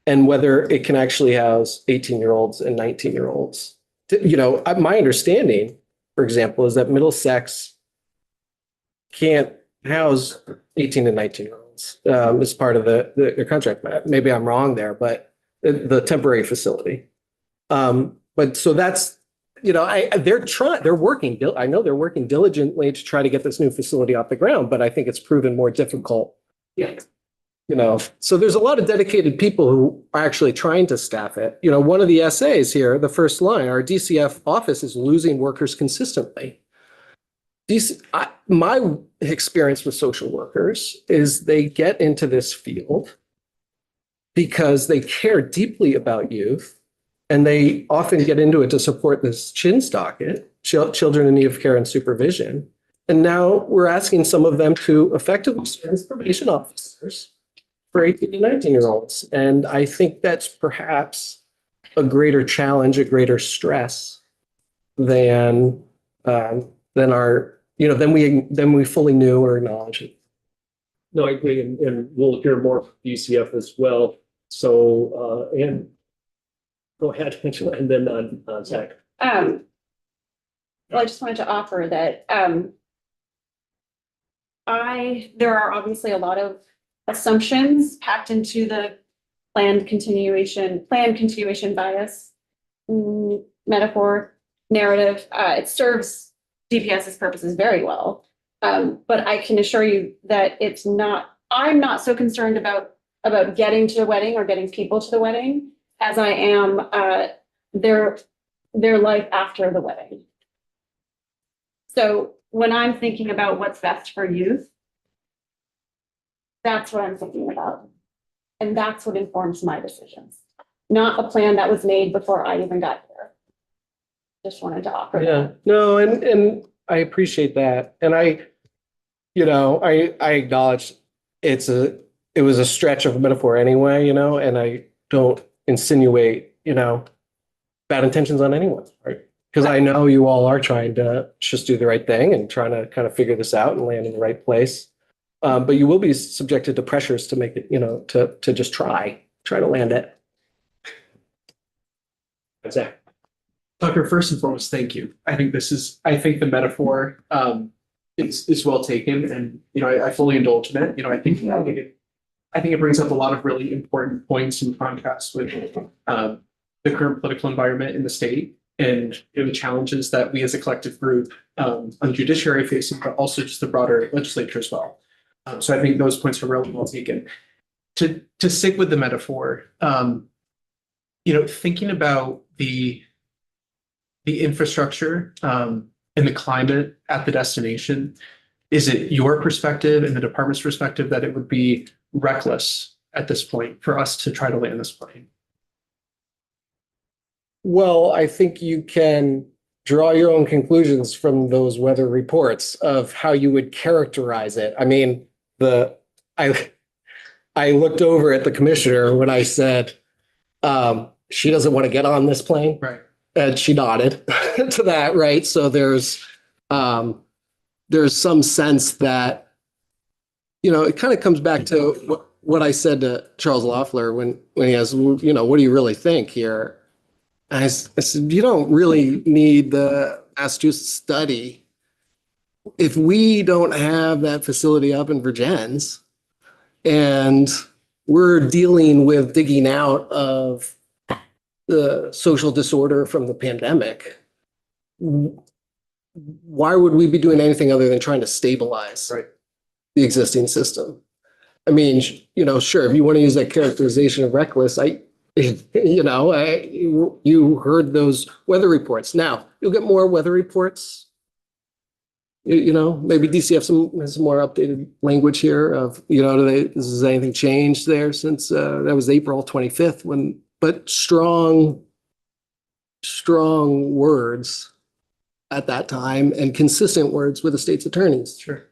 and whether it can actually house 18-year-olds and 19-year-olds. My understanding, for example, is that Middlesex can't house 18 and 19-year-olds as part of the contract. Maybe I'm wrong there, but the temporary facility. But so that's, they're working. I know they're working diligently to try to get this new facility off the ground, but I think it's proven more difficult.
Yeah.
So there's a lot of dedicated people who are actually trying to staff it. One of the essays here, the first line, our DCF office is losing workers consistently. My experience with social workers is they get into this field because they care deeply about youth, and they often get into it to support this CHINS docket, children in need of care and supervision. And now we're asking some of them to effectively serve as probation officers for 18 to 19-year-olds. And I think that's perhaps a greater challenge, a greater stress than we fully knew or acknowledged it.
No, I agree, and we'll hear more from DCF as well. So, and go ahead, Angela, and then on Zach.
Well, I just wanted to offer that there are obviously a lot of assumptions packed into the planned continuation bias metaphor narrative. It serves DPS's purposes very well. But I can assure you that I'm not so concerned about getting to the wedding or getting people to the wedding as I am their life after the wedding. So when I'm thinking about what's best for youth, that's what I'm thinking about. And that's what informs my decisions, not a plan that was made before I even got here. Just wanted to offer that.
No, and I appreciate that. And I acknowledge it was a stretch of a metaphor anyway, and I don't insinuate, bad intentions on anyone, right? Because I know you all are trying to just do the right thing and trying to kind of figure this out and land in the right place. But you will be subjected to pressures to make it, to just try to land it.
Zach.
Tucker, first and foremost, thank you. I think the metaphor is well taken, and I fully indulge in it. I think it brings up a lot of really important points in contrast with the current political environment in the state and the challenges that we as a collective group on the judiciary facing, but also just the broader legislature as well. So I think those points are really well taken. To stick with the metaphor, thinking about the infrastructure and the climate at the destination, is it your perspective and the department's perspective that it would be reckless at this point for us to try to land this plane?
Well, I think you can draw your own conclusions from those weather reports of how you would characterize it. I mean, I looked over at the commissioner when I said she doesn't want to get on this plane.
Right.
And she nodded to that, right? So there's some sense that, it kind of comes back to what I said to Charles Loeffler when he asked, what do you really think here? And I said, you don't really need the Massachusetts study. If we don't have that facility up in Virgins and we're dealing with digging out of the social disorder from the pandemic, why would we be doing anything other than trying to stabilize the existing system? I mean, sure, if you want to use that characterization of reckless, you heard those weather reports. Now, you'll get more weather reports. Maybe DCF has some more updated language here of, has anything changed there since that was April 25th but strong words at that time and consistent words with the state's attorneys.
Sure.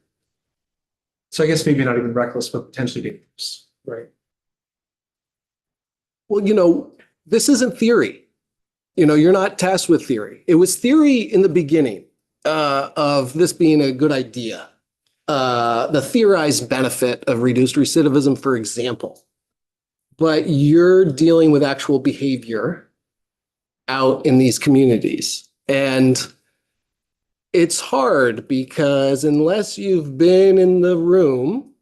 So I guess maybe not even reckless, but potentially dangerous.
Right. Well, this isn't theory. you're not tasked with theory. It was theory in the beginning of this being a good idea. The theorized benefit of reduced recidivism, for example. But you're dealing with actual behavior out in these communities. And it's hard because unless you've been in the room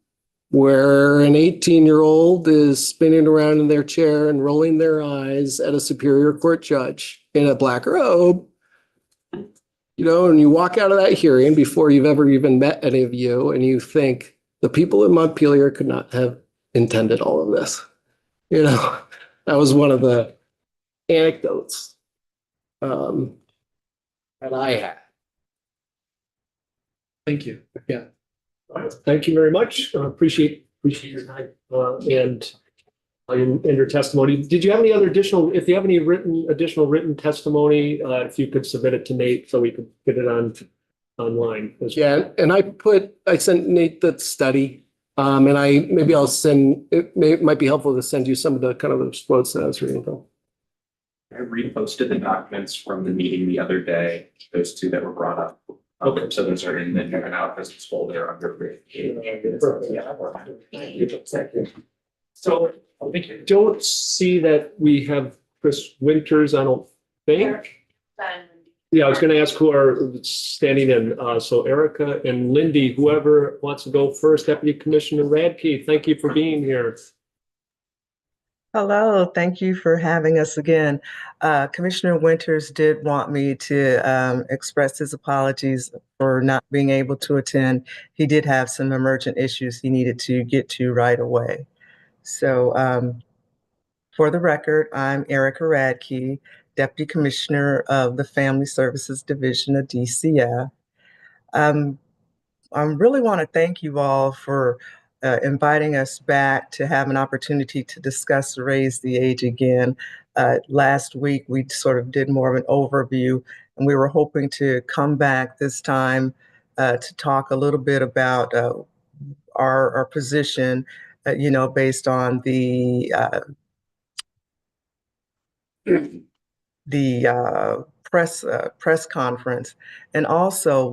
where an 18-year-old is spinning around in their chair and rolling their eyes at a Superior Court judge in a black robe, and you walk out of that hearing before you've ever even met any of you, and you think the people in Montpelier could not have intended all of this. That was one of the anecdotes that I had.
Thank you. Yeah.
All right, thank you very much. Appreciate your time and your testimony. Did you have any other if you have any additional written testimony, if you could submit it to Nate so we could get it online.
Yeah, and I sent Nate that study. And it might be helpful to send you some of the kind of those quotes that I was reading from.
I reposted the documents from the meeting the other day, those two that were brought up.
Okay.
So those are in the new analysis folder under.
So I don't see that we have Chris Winters, I don't think. Yeah, I was going to ask who are standing in. So Erica and Lindy, whoever wants to go first. Deputy Commissioner Radke, thank you for being here.
Hello, thank you for having us again. Commissioner Winters did want me to express his apologies for not being able to attend. He did have some emergent issues he needed to get to right away. So for the record, I'm Erica Radke, Deputy Commissioner of the Family Services Division of DCF. I really want to thank you all for inviting us back to have an opportunity to discuss Raise the Age again. Last week, we sort of did more of an overview, and we were hoping to come back this time to talk a little bit about our position, based on the press conference, and also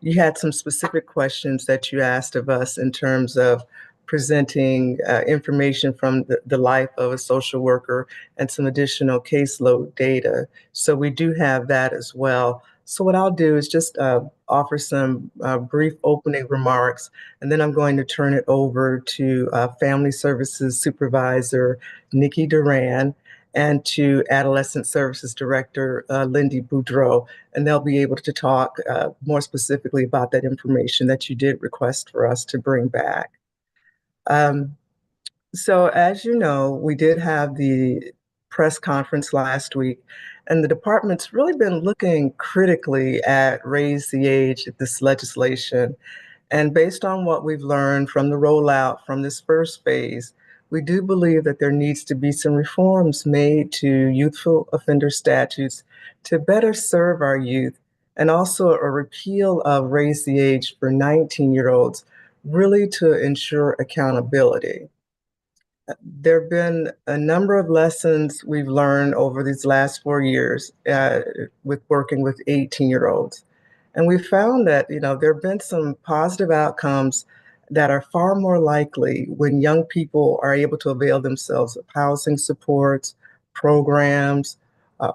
you had some specific questions that you asked of us in terms of presenting information from the life of a social worker and some additional caseload data. So we do have that as well. So what I'll do is just offer some brief opening remarks, and then I'm going to turn it over to Family Services Supervisor Nikki Duran and to Adolescent Services Director Lindy Boudreau, and they'll be able to talk more specifically about that information that you did request for us to bring back. So as you know, we did have the press conference last week, and the department's really been looking critically at Raise the Age, this legislation. And based on what we've learned from the rollout from this first phase, we do believe that there needs to be some reforms made to youthful offender statutes to better serve our youth, and also a repeal of Raise the Age for 19-year-olds, really to ensure accountability. There have been a number of lessons we've learned over these last 4 years with working with 18-year-olds. And we found that, there have been some positive outcomes that are far more likely when young people are able to avail themselves of housing supports, programs,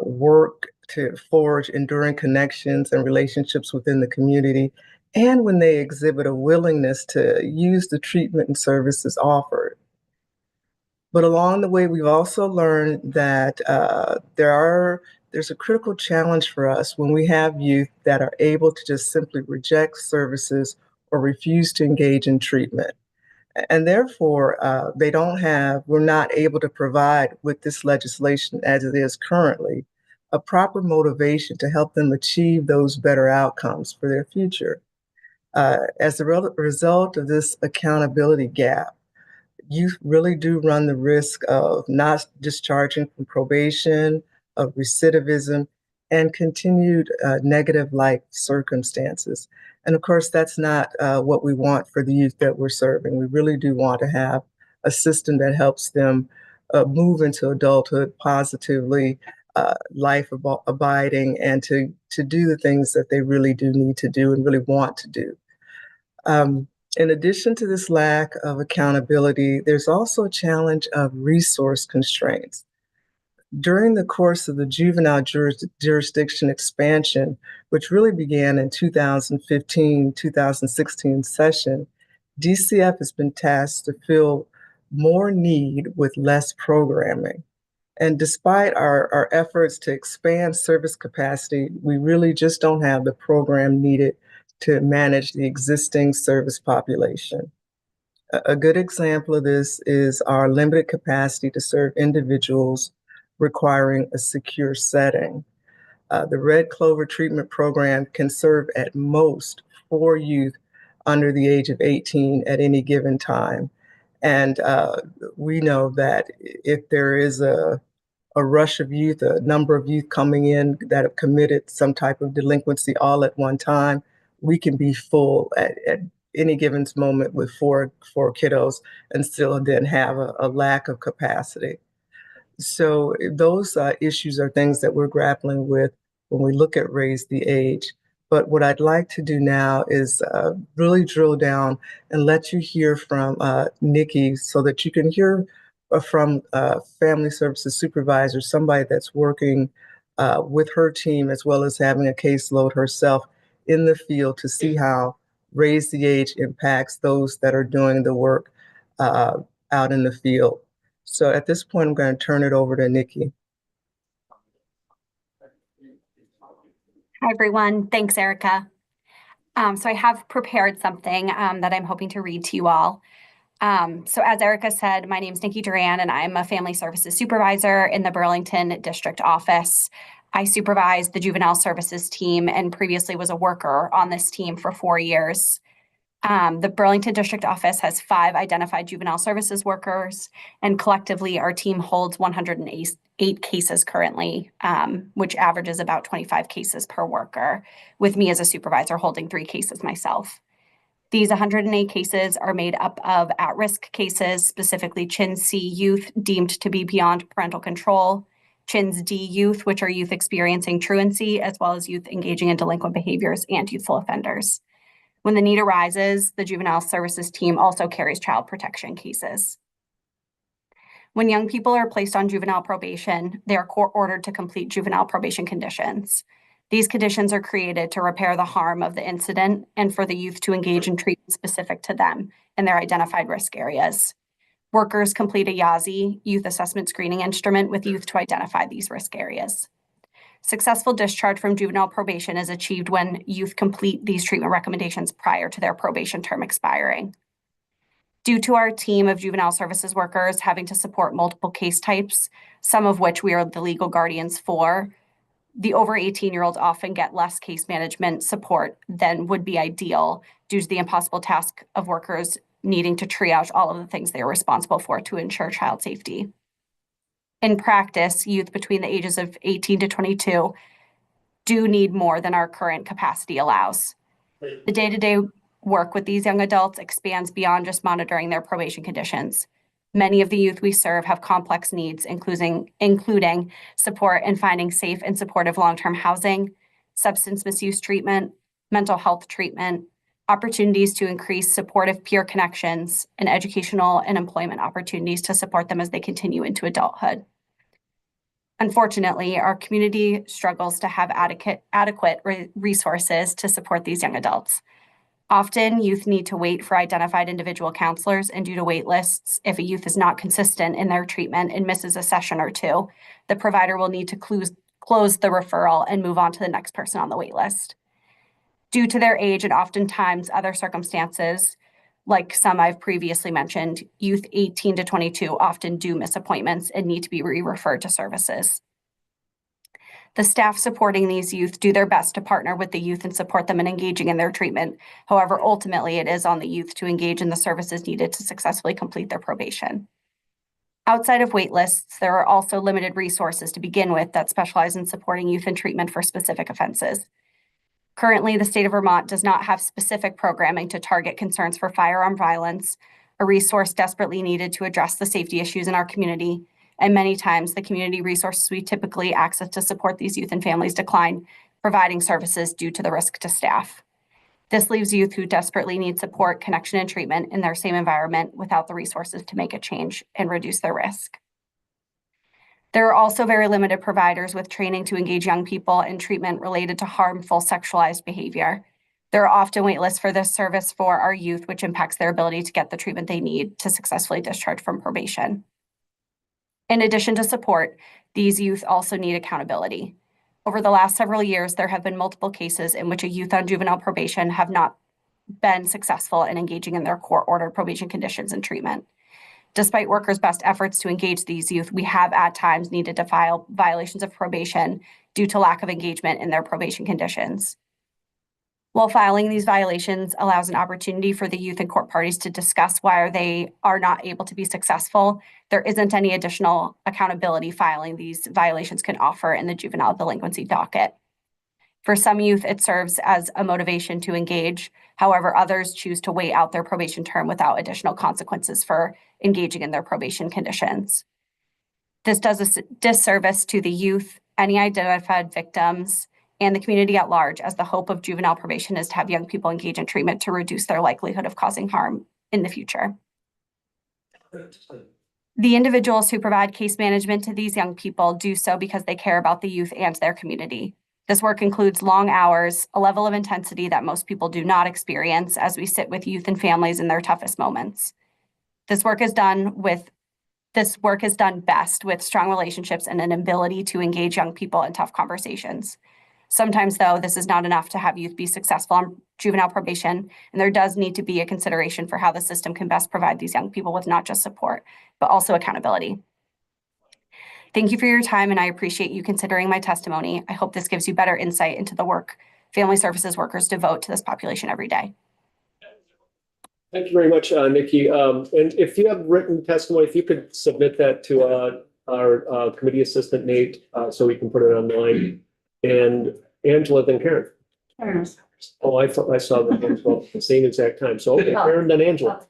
work to forge enduring connections and relationships within the community, and when they exhibit a willingness to use the treatment and services offered. But along the way, we've also learned that there's a critical challenge for us when we have youth that are able to just simply reject services or refuse to engage in treatment. And therefore, we're not able to provide with this legislation as it is currently, a proper motivation to help them achieve those better outcomes for their future. As a result of this accountability gap, you really do run the risk of not discharging from probation, of recidivism, and continued negative life circumstances. And of course, that's not what we want for the youth that we're serving. We really do want to have a system that helps them move into adulthood positively life abiding and to do the things that they really do need to do and really want to do. In addition to this lack of accountability, there's also a challenge of resource constraints. During the course of the juvenile jurisdiction expansion, which really began in 2015-2016 session, DCF has been tasked to fill more need with less programming. And despite our efforts to expand service capacity, we really just don't have the program needed to manage the existing service population. A good example of this is our limited capacity to serve individuals requiring a secure setting. The Red Clover Treatment Program can serve at most 4 youth under the age of 18 at any given time. And we know that if there is a rush of youth, a number of youth coming in that have committed some type of delinquency all at one time, we can be full at any given moment with four kiddos and still then have a lack of capacity. So those issues are things that we're grappling with when we look at raise the age. But what I'd like to do now is really drill down and let you hear from Nikki so that you can hear from family services supervisor, somebody that's working with her team as well as having a caseload herself in the field to see how raise the age impacts those that are doing the work out in the field. So at this point, I'm going to turn it over to Nikki.
Hi, everyone. Thanks, Erica. So I have prepared something that I'm hoping to read to you all. So as Erica said, my name is Nikki Duran, and I'm a family services supervisor in the Burlington District Office. I supervise the juvenile services team and previously was a worker on this team for 4 years. The Burlington District Office has 5 identified juvenile services workers, and collectively our team holds 108 cases currently, which averages about 25 cases per worker, with me as a supervisor holding 3 cases myself. These 108 cases are made up of at-risk cases, specifically CHIN C youth deemed to be beyond parental control, CHINS D youth, which are youth experiencing truancy, as well as youth engaging in delinquent behaviors and youthful offenders. When the need arises, the juvenile services team also carries child protection cases. When young people are placed on juvenile probation, they are court-ordered to complete juvenile probation conditions. These conditions are created to repair the harm of the incident and for the youth to engage in treatment specific to them and their identified risk areas. Workers complete a YASI, youth assessment screening instrument, with youth to identify these risk areas. Successful discharge from juvenile probation is achieved when youth complete these treatment recommendations prior to their probation term expiring. Due to our team of juvenile services workers having to support multiple case types, some of which we are the legal guardians for, the over 18-year-olds often get less case management support than would be ideal due to the impossible task of workers needing to triage all of the things they are responsible for to ensure child safety. In practice, youth between the ages of 18 to 22 do need more than our current capacity allows. The day-to-day work with these young adults expands beyond just monitoring their probation conditions. Many of the youth we serve have complex needs, including support in finding safe and supportive long-term housing, substance misuse treatment, mental health treatment, opportunities to increase supportive peer connections, and educational and employment opportunities to support them as they continue into adulthood. Unfortunately, our community struggles to have adequate resources to support these young adults. Often, youth need to wait for identified individual counselors, and due to wait lists, if a youth is not consistent in their treatment and misses a session or two, the provider will need to close the referral and move on to the next person on the wait list. Due to their age and oftentimes other circumstances, like some I've previously mentioned, youth 18 to 22 often do miss appointments and need to be re-referred to services. The staff supporting these youth do their best to partner with the youth and support them in engaging in their treatment. However, ultimately, it is on the youth to engage in the services needed to successfully complete their probation. Outside of wait lists, there are also limited resources to begin with that specialize in supporting youth in treatment for specific offenses. Currently, the state of Vermont does not have specific programming to target concerns for firearm violence, a resource desperately needed to address the safety issues in our community, and many times the community resources we typically access to support these youth and families decline, providing services due to the risk to staff. This leaves youth who desperately need support, connection, and treatment in their same environment without the resources to make a change and reduce their risk. There are also very limited providers with training to engage young people in treatment related to harmful sexualized behavior. There are often wait lists for this service for our youth, which impacts their ability to get the treatment they need to successfully discharge from probation. In addition to support, these youth also need accountability. Over the last several years, there have been multiple cases in which a youth on juvenile probation have not been successful in engaging in their court-ordered probation conditions and treatment. Despite workers' best efforts to engage these youth, we have at times needed to file violations of probation due to lack of engagement in their probation conditions. While filing these violations allows an opportunity for the youth and court parties to discuss why they are not able to be successful, there isn't any additional accountability filing these violations can offer in the juvenile delinquency docket. For some youth, it serves as a motivation to engage. However, others choose to wait out their probation term without additional consequences for engaging in their probation conditions. This does a disservice to the youth, any identified victims, and the community at large, as the hope of juvenile probation is to have young people engage in treatment to reduce their likelihood of causing harm in the future. The individuals who provide case management to these young people do so because they care about the youth and their community. This work includes long hours, a level of intensity that most people do not experience as we sit with youth and families in their toughest moments. This work is done best with strong relationships and an ability to engage young people in tough conversations. Sometimes, though, this is not enough to have youth be successful on juvenile probation, and there does need to be a consideration for how the system can best provide these young people with not just support, but also accountability. Thank you for your time, and I appreciate you considering my testimony. I hope this gives you better insight into the work family services workers devote to this population every day.
Thank you very much, Nikki. And if you have written testimony, if you could submit that to our committee assistant, Nate, so we can put it online. And Angela, then Karen. Oh, I thought I saw them both at the same exact time. So okay, Karen, then Angela.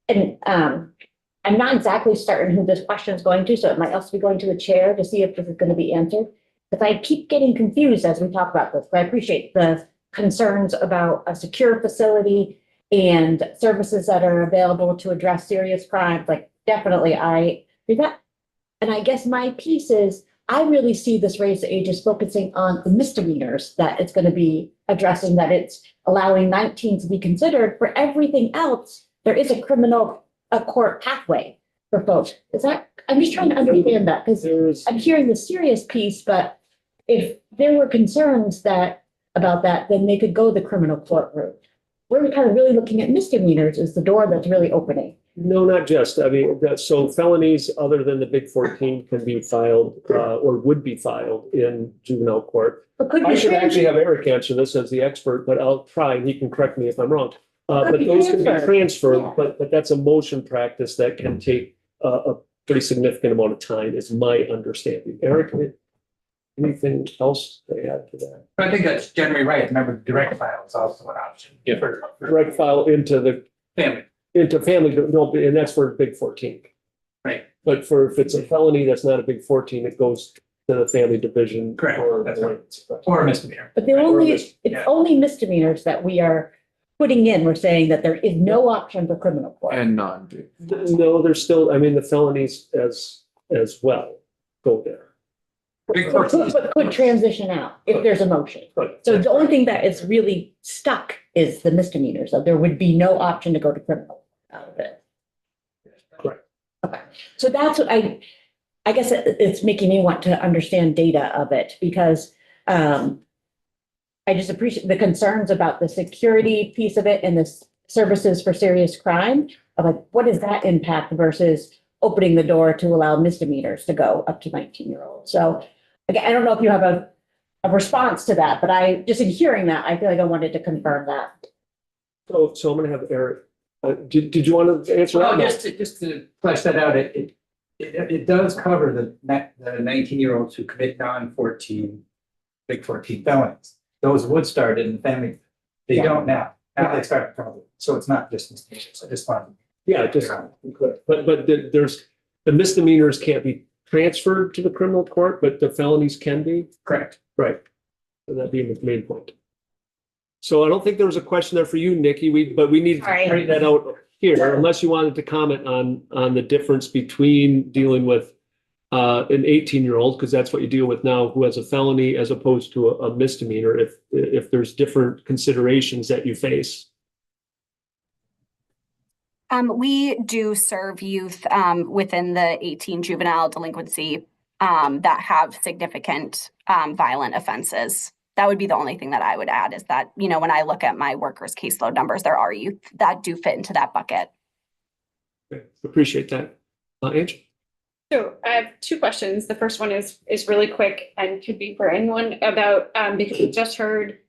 And I'm not exactly certain who this question is going to, so it might also be going to the chair to see if this is going to be answered. Because I keep getting confused as we talk about this, but I appreciate the concerns about a secure facility and services that are available to address serious crimes. Like, definitely, I do that. And I guess my piece is, I really see this raise the age as focusing on the misdemeanors that it's going to be addressing, that it's allowing 19 to be considered. For everything else, there is a court pathway for folks. Is that, I'm just trying to understand that, because I'm hearing the serious piece, but if there were concerns about that, then they could go the criminal court route. We're kind of really looking at misdemeanors as the door that's really opening.
No, not just. I mean, so felonies other than the big 14 can be filed or would be filed in juvenile court. I should actually have Eric answer this as the expert, but I'll try and he can correct me if I'm wrong. But those can be transferred, but that's a motion practice that can take a pretty significant amount of time, is my understanding. Eric, anything else to add to that?
I think that's generally right. Remember, direct file is also an option.
Yeah, direct file into the
family.
Into family, no, and that's for big 14.
Right.
But if it's a felony, that's not a big 14, it goes to the family division.
Correct. That's right. Or a misdemeanor.
But it's only misdemeanors that we are putting in. We're saying that there is no option for criminal court.
And non.
No, there's still, I mean, the felonies as well go there.
But could transition out if there's a motion. So the only thing that is really stuck is the misdemeanors. So there would be no option to go to criminal out of it.
Correct.
Okay. So that's what I guess it's making me want to understand data of it, because I just appreciate the concerns about the security piece of it and the services for serious crime. Of like, what is that impact versus opening the door to allow misdemeanors to go up to 19-year-olds? So again, I don't know if you have a response to that, but I just in hearing that, I feel like I wanted to confirm that.
So I'm going to have Eric. Did you want to answer that?
Well, just to flesh that out, it does cover the 19-year-olds who commit non-14, big 14 felonies. Those would start in the family. They don't now. Now they start probably. So it's not just misdemeanors. I just wanted.
Yeah, just clear. But there's the misdemeanors can't be transferred to the criminal court, but the felonies can be?
Correct.
Right. So that'd be the main point. So I don't think there was a question there for you, Nikki, but we need to
Sorry.
carry that out here, unless you wanted to comment on the difference between dealing with an 18-year-old, because that's what you deal with now, who has a felony as opposed to a misdemeanor, if there's different considerations that you face.
We do serve youth within the 18 juvenile delinquency that have significant violent offenses. That would be the only thing that I would add, is that, you know, when I look at my workers' caseload numbers, there are youth that do fit into that bucket.
Okay, appreciate that. Ange?
So I have two questions. The first one is really quick and could be for anyone about, because we just heard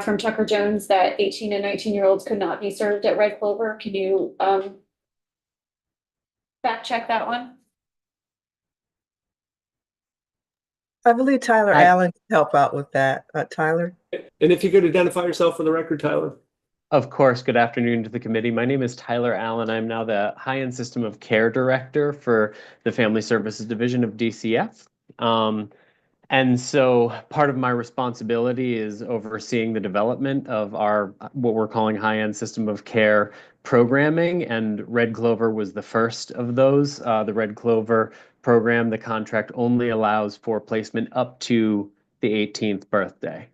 from Tucker Jones that 18 and 19-year-olds could not be served at Red Clover. Can you fact check that one?
I believe Tyler Allen can help out with that. Tyler?
And if you could identify yourself for the record, Tyler.
Of course. Good afternoon to the committee. My name is Tyler Allen. I'm now the High-End System of Care Director for the Family Services Division of DCF. And so part of my responsibility is overseeing the development of our, what we're calling High-End System of Care programming. And Red Clover was the first of those. The Red Clover program, the contract only allows for placement up to the 18th birthday.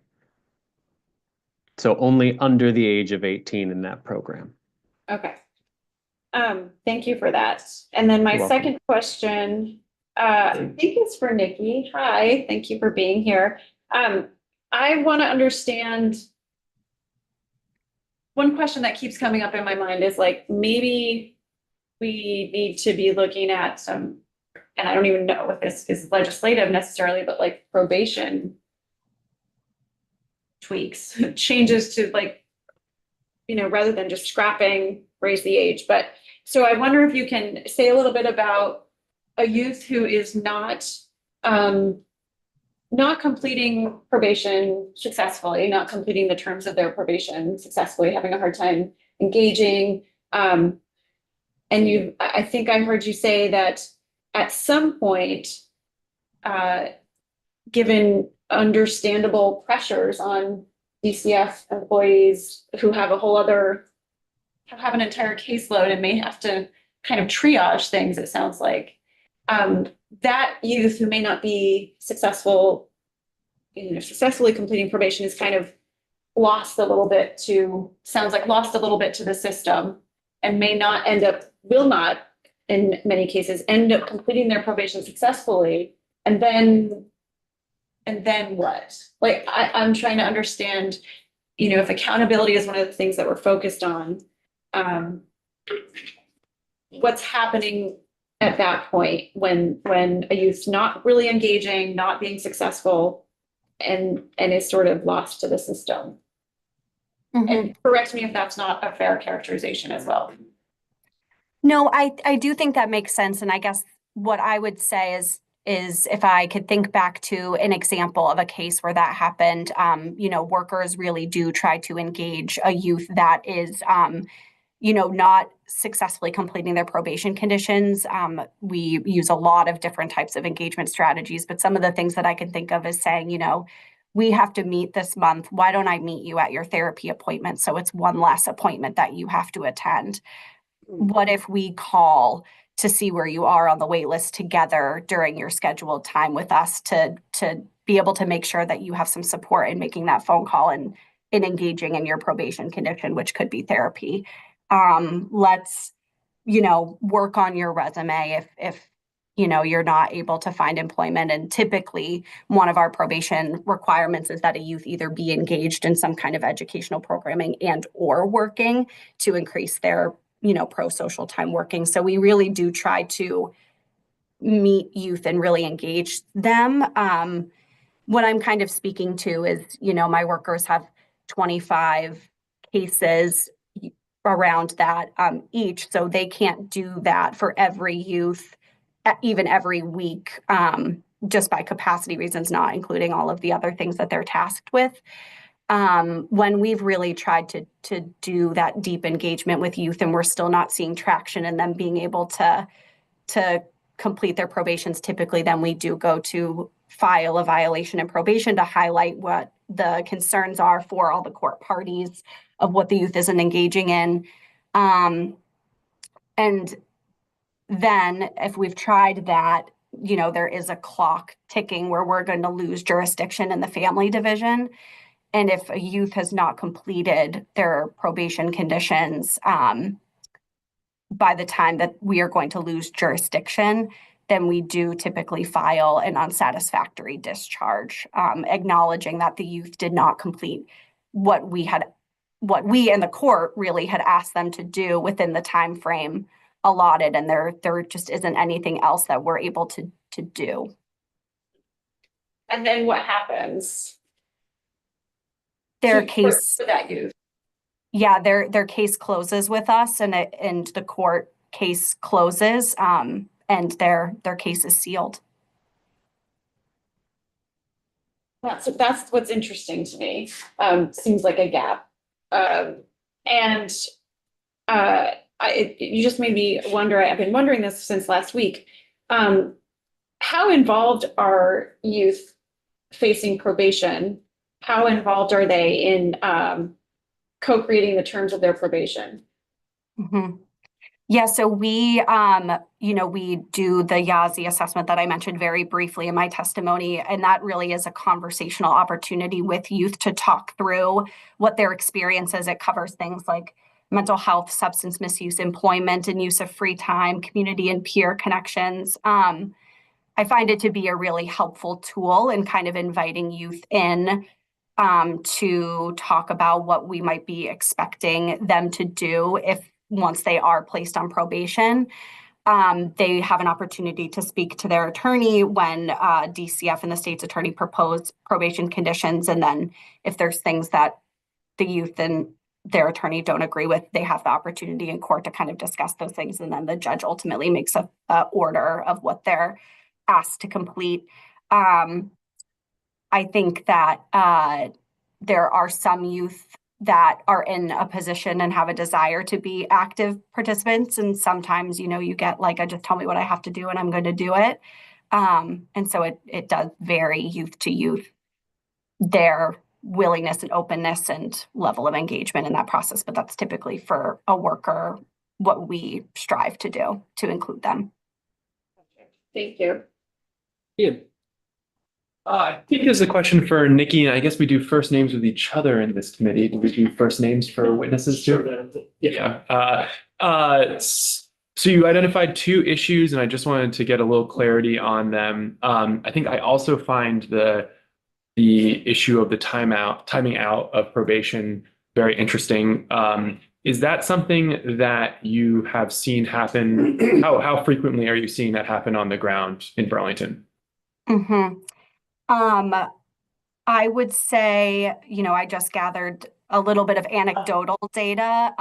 So only under the age of 18 in that program.
Okay. Thank you for that. And then my
You're welcome.
second question, I think it's for Nikki. Hi, thank you for being here. I want to understand. One question that keeps coming up in my mind is like, maybe we need to be looking at some, and I don't even know if this is legislative necessarily, but like probation tweaks, changes to, like, you know, rather than just scrapping, raise the age. But so I wonder if you can say a little bit about a youth who is not completing probation successfully, not completing the terms of their probation successfully, having a hard time engaging. And I think I heard you say that at some point, given understandable pressures on DCF employees who have have an entire caseload and may have to kind of triage things, it sounds like, that youth who may not be successfully completing probation is kind of lost a little bit to the system, and will not in many cases end up completing their probation successfully. And then what? Like, I'm trying to understand, you know, if accountability is one of the things that we're focused on, what's happening at that point when a youth's not really engaging, not being successful, and is sort of lost to the system.
Mm-hmm.
And correct me if that's not a fair characterization as well.
No, I do think that makes sense. And I guess what I would say is if I could think back to an example of a case where that happened, you know, workers really do try to engage a youth that is, you know, not successfully completing their probation conditions. We use a lot of different types of engagement strategies, but some of the things that I can think of is saying, you know, we have to meet this month. Why don't I meet you at your therapy appointment? So it's one less appointment that you have to attend. What if we call to see where you are on the wait list together during your scheduled time with us to be able to make sure that you have some support in making that phone call and in engaging in your probation condition, which could be therapy. Let's, you know, work on your resume if you know, you're not able to find employment. And typically one of our probation requirements is that a youth either be engaged in some kind of educational programming and or working to increase their, you know, pro-social time working. So we really do try to meet youth and really engage them. What I'm kind of speaking to is, you know, my workers have 25 cases around that each. So they can't do that for every youth, even every week, just by capacity reasons, not including all of the other things that they're tasked with. When we've really tried to do that deep engagement with youth and we're still not seeing traction in them being able to complete their probations, typically then we do go to file a violation in probation to highlight what the concerns are for all the court parties of what the youth isn't engaging in. And then if we've tried that, you know, there is a clock ticking where we're going to lose jurisdiction in the family division. And if a youth has not completed their probation conditions, by the time that we are going to lose jurisdiction, then we do typically file an unsatisfactory discharge, acknowledging that the youth did not complete what we and the court really had asked them to do within the time frame allotted, and there just isn't anything else that we're able to do.
And then what happens?
Their case,
For that youth.
yeah, their case closes with us, and the court case closes, and their case is sealed.
That's what's interesting to me. Seems like a gap. You just made me wonder, I've been wondering this since last week. How involved are youth facing probation? How involved are they in co-creating the terms of their probation?
Mm-hmm. Yeah, so we, we do the YASI assessment that I mentioned very briefly in my testimony, and that really is a conversational opportunity with youth to talk through what their experience is. It covers things like mental health, substance misuse, employment and use of free time, community and peer connections. I find it to be a really helpful tool in kind of inviting youth in to talk about what we might be expecting them to do once they are placed on probation. They have an opportunity to speak to their attorney when DCF and the state's attorney propose probation conditions. And then if there's things that the youth and their attorney don't agree with, they have the opportunity in court to kind of discuss those things. And then the judge ultimately makes a order of what they're asked to complete. I think that there are some youth that are in a position and have a desire to be active participants. And sometimes, you get like, just tell me what I have to do and I'm going to do it. And so it does vary youth to youth, their willingness and openness and level of engagement in that process. But that's typically for a worker, what we strive to do to include them.
Thank you.
Ian. I think there's a question for Nikki, and I guess we do first names with each other in this committee. Do we do first names for witnesses too? Yeah. So you identified two issues, and I just wanted to get a little clarity on them. I think I also find the issue of the timing out of probation very interesting. Is that something that you have seen happen? How frequently are you seeing that happen on the ground in Burlington?
Mm-hmm. I would say, I just gathered a little bit of anecdotal data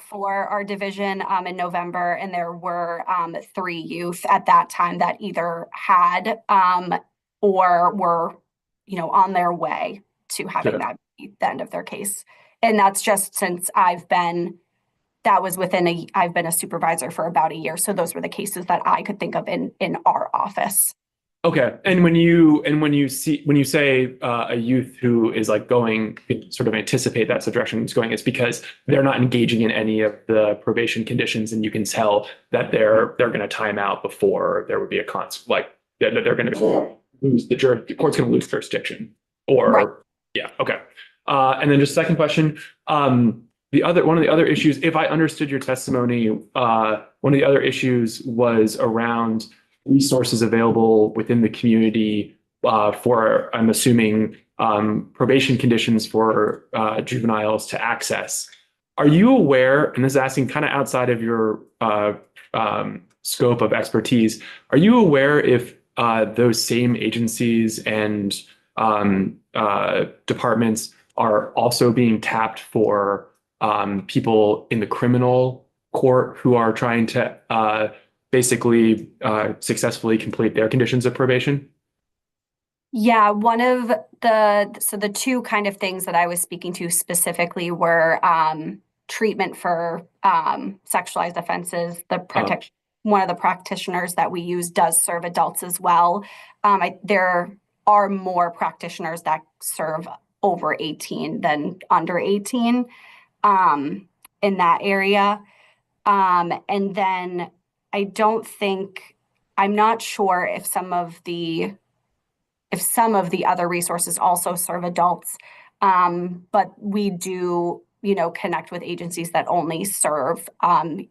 for our division in November, and there were 3 youth at that time that either had or were, on their way to having that be the end of their case. And that's just since I've been a supervisor for about a year. So those were the cases that I could think of in our office.
Okay. And when you say a youth who is like going, sort of anticipate that's the direction it's going, it's because they're not engaging in any of the probation conditions, and you can tell that they're going to time out before there would be a they're going to lose the court's going to lose jurisdiction.
Right.
Yeah. Okay. And then just second question. One of the other issues, if I understood your testimony, one of the other issues was around resources available within the community for, I'm assuming, probation conditions for juveniles to access. Are you aware, and this is asking kind of outside of your scope of expertise, are you aware if those same agencies and departments are also being tapped for people in the criminal court who are trying to basically successfully complete their conditions of probation?
Yeah, one of the two kind of things that I was speaking to specifically were treatment for sexualized offenses, the protection one of the practitioners that we use does serve adults as well. There are more practitioners that serve over 18 than under 18 in that area. And then I'm not sure if some of the other resources also serve adults. But we do, connect with agencies that only serve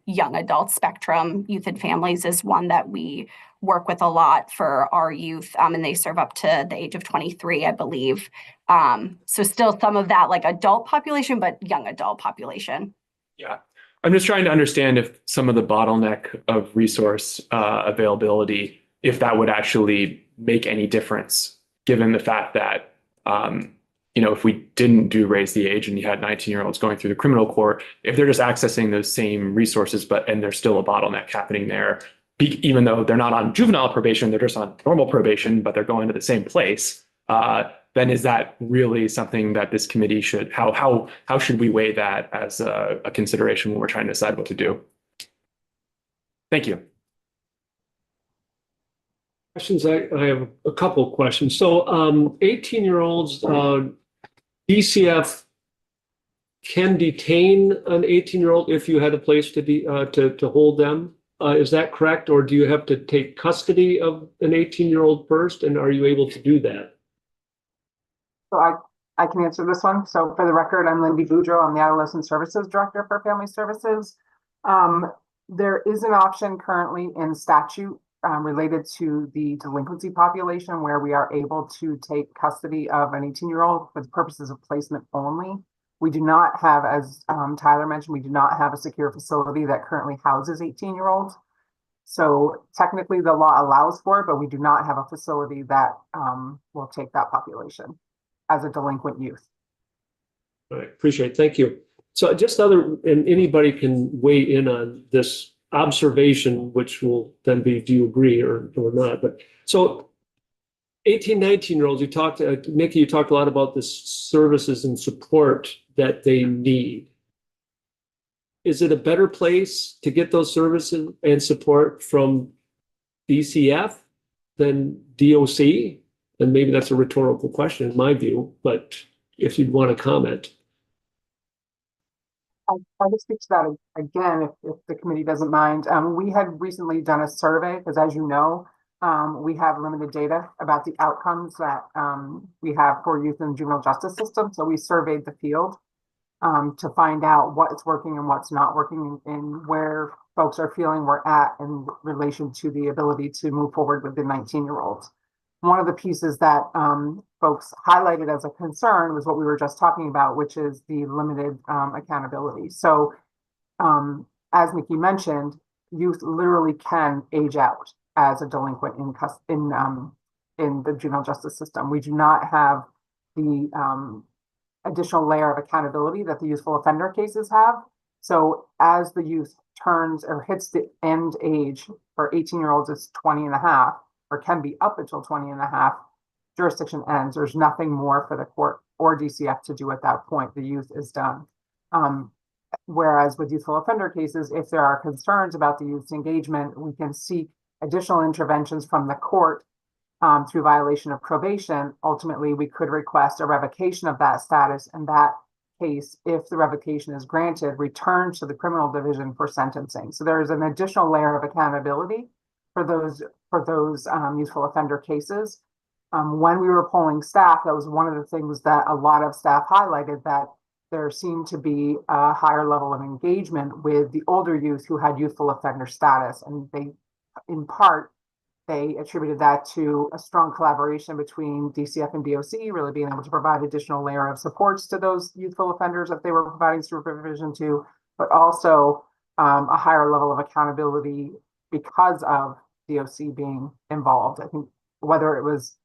young adults. Spectrum Youth and Families is one that we work with a lot for our youth, and they serve up to the age of 23, I believe. So still some of that like adult population, but young adult population.
Yeah, I'm just trying to understand if some of the bottleneck of resource availability, if that would actually make any difference, given the fact that, if we didn't do raise the age and you had 19-year-olds going through the criminal court, if they're just accessing those same resources, and there's still a bottleneck happening there, even though they're not on juvenile probation, they're just on normal probation, but they're going to the same place, then is that really something that this committee should, how should we weigh that as a consideration when we're trying to decide what to do? Thank you.
Questions? I have a couple of questions. So 18-year-olds, DCF can detain an 18-year-old if you had a place to hold them. Is that correct? Or do you have to take custody of an 18-year-old first? And are you able to do that?
So I can answer this one. So for the record, I'm Lindy Boudreau. I'm the Adolescent Services Director for Family Services. There is an option currently in statute related to the delinquency population where we are able to take custody of an 18-year-old for the purposes of placement only. We do not have, as Tyler mentioned, we do not have a secure facility that currently houses 18-year-olds. So technically the law allows for it, but we do not have a facility that will take that population as a delinquent youth.
All right, appreciate it. Thank you. So and anybody can weigh in on this observation, which will then be, do you agree or not? But so 18, 19-year-olds, Nikki, you talked a lot about the services and support that they need. Is it a better place to get those services and support from DCF than DOC? And maybe that's a rhetorical question in my view, but if you'd want to comment.
I'll just speak to that again, if the committee doesn't mind. We had recently done a survey because, as you know, we have limited data about the outcomes that we have for youth in the juvenile justice system. So we surveyed the field to find out what's working and what's not working and where folks are feeling we're at in relation to the ability to move forward with the 19-year-olds. One of the pieces that folks highlighted as a concern was what we were just talking about, which is the limited accountability. So as Nikki mentioned, youth literally can age out as a delinquent in the juvenile justice system. We do not have the additional layer of accountability that the youthful offender cases have. So as the youth turns or hits the end age for 18-year-olds, it's 20 and a half, or can be up until 20 and a half, jurisdiction ends. There's nothing more for the court or DCF to do at that point. The youth is done. Whereas with youthful offender cases, if there are concerns about the youth's engagement, we can seek additional interventions from the court through violation of probation. Ultimately, we could request a revocation of that status. In that case, if the revocation is granted, return to the criminal division for sentencing. So there's an additional layer of accountability for those youthful offender cases. When we were polling staff, that was one of the things that a lot of staff highlighted, that there seemed to be a higher level of engagement with the older youth who had youthful offender status. And in part, they attributed that to a strong collaboration between DCF and DOC, really being able to provide additional layer of supports to those youthful offenders that they were providing supervision to, but also a higher level of accountability because of DOC being involved. I think whether it was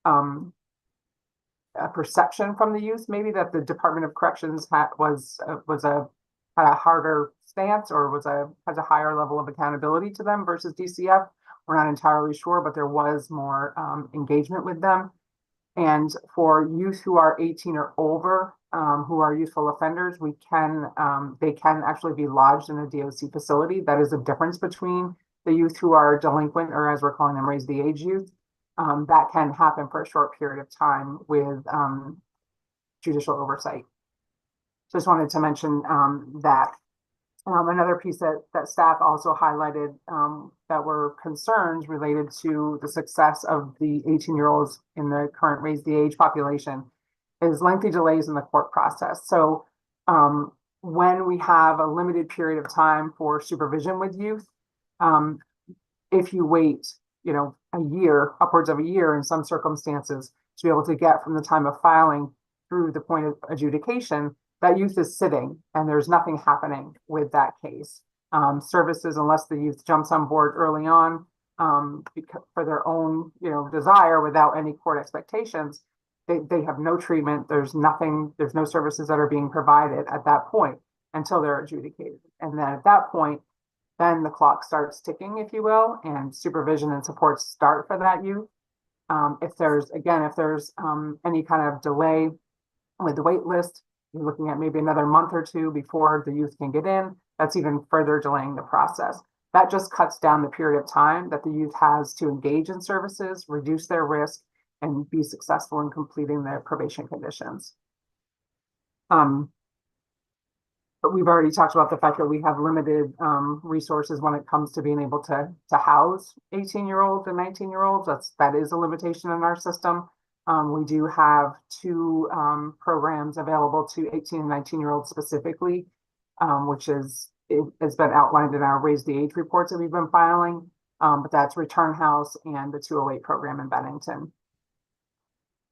a perception from the youth, maybe that the Department of Corrections had a harder stance or has a higher level of accountability to them versus DCF. We're not entirely sure, but there was more engagement with them. And for youth who are 18 or over, who are youthful offenders, they can actually be lodged in a DOC facility. That is a difference between the youth who are delinquent, or as we're calling them, raise the age youth, that can happen for a short period of time with judicial oversight. Just wanted to mention that. Another piece that staff also highlighted that were concerns related to the success of the 18-year-olds in the current raise the age population is lengthy delays in the court process. So when we have a limited period of time for supervision with youth, if you wait, a year, upwards of a year in some circumstances, to be able to get from the time of filing through the point of adjudication, that youth is sitting and there's nothing happening with that case. Services, unless the youth jumps on board early on for their own, desire without any court expectations, they have no treatment. There's nothing, there's no services that are being provided at that point until they're adjudicated. And then at that point, then the clock starts ticking, if you will, and supervision and support start for that youth. If there's any kind of delay with the wait list, you're looking at maybe another month or two before the youth can get in. That's even further delaying the process. That just cuts down the period of time that the youth has to engage in services, reduce their risk, and be successful in completing their probation conditions. But we've already talked about the fact that we have limited resources when it comes to being able to house 18-year-olds and 19-year-olds. That is a limitation in our system. We do have two programs available to 18 and 19-year-olds specifically, which has been outlined in our Raise the Age reports that we've been filing, but that's Return House and the 208 program in Bennington.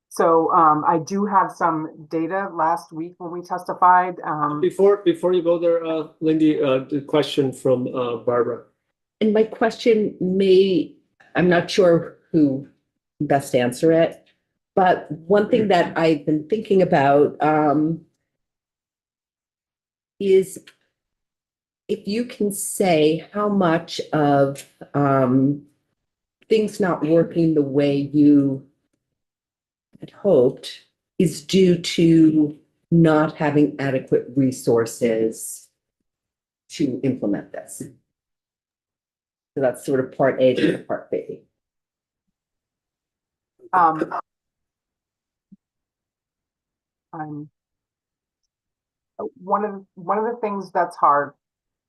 So I do have some data last week when we testified.
Before you go there, Lindy, the question from Barbara.
And my question I'm not sure who best answer it, but one thing that I've been thinking about is if you can say how much of things not working the way you had hoped is due to not having adequate resources to implement this. So that's sort of part A to part B.
One of the things that's hard,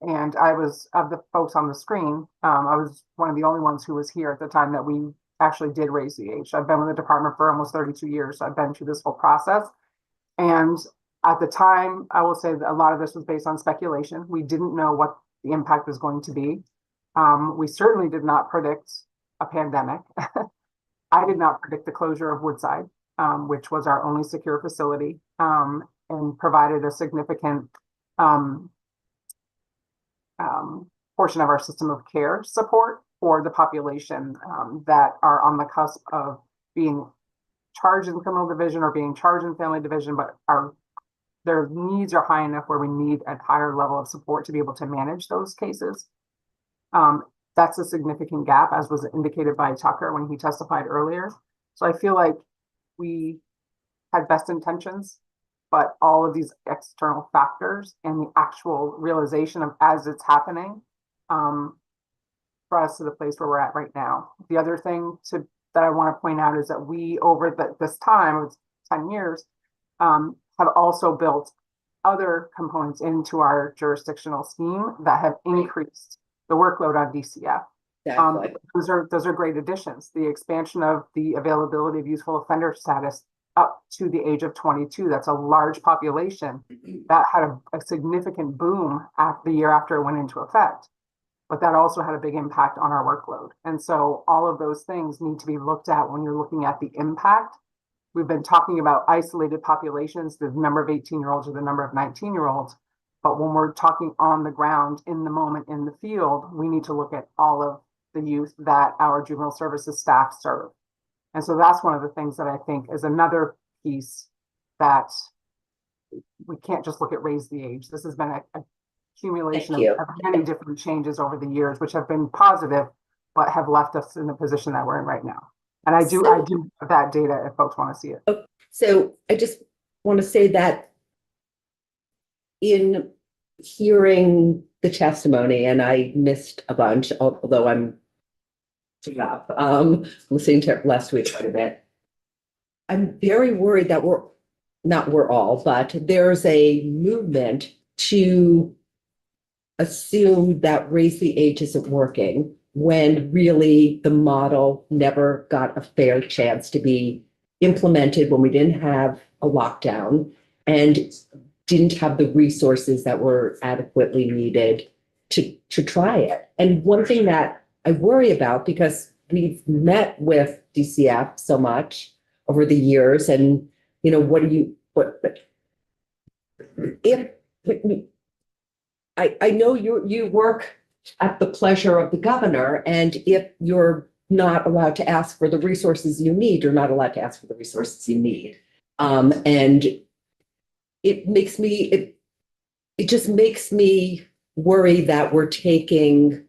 and I was, of the folks on the screen, I was one of the only ones who was here at the time that we actually did raise the age. I've been with the department for almost 32 years. So I've been through this whole process. And at the time, I will say that a lot of this was based on speculation. We didn't know what the impact was going to be. We certainly did not predict a pandemic. I did not predict the closure of Woodside, which was our only secure facility, and provided a significant portion of our system of care support for the population that are on the cusp of being charged in criminal division or being charged in family division, but their needs are high enough where we need a higher level of support to be able to manage those cases. That's a significant gap, as was indicated by Tucker when he testified earlier. So I feel like we had best intentions, but all of these external factors and the actual realization of as it's happening brought us to the place where we're at right now. The other thing that I want to point out is that we, over this time, it's 10 years, have also built other components into our jurisdictional scheme that have increased the workload on DCF.
Exactly.
Those are great additions. The expansion of the availability of youthful offender status up to the age of 22. That's a large population that had a significant boom the year after it went into effect. But that also had a big impact on our workload. And so all of those things need to be looked at when you're looking at the impact. We've been talking about isolated populations, the number of 18-year-olds or the number of 19-year-olds. But when we're talking on the ground, in the moment, in the field, we need to look at all of the youth that our juvenile services staff serve. And so that's one of the things that I think is another piece that we can't just look at raise the age. This has been a accumulation of many different changes over the years, which have been positive, but have left us in the position that we're in right now. And I do have that data if folks want to see it.
So I just want to say that in hearing the testimony, and I missed a bunch, although I'm listening to it last week quite a bit. I'm very worried that we're all, but there's a movement to assume that raise the age isn't working when really the model never got a fair chance to be implemented, when we didn't have a lockdown and didn't have the resources that were adequately needed to try it. And one thing that I worry about, because we've met with DCF so much over the years, and if I know you work at the pleasure of the governor, and if you're not allowed to ask for the resources you need, you're not allowed to ask for the resources you need. And it makes me, it just makes me worry that we're taking,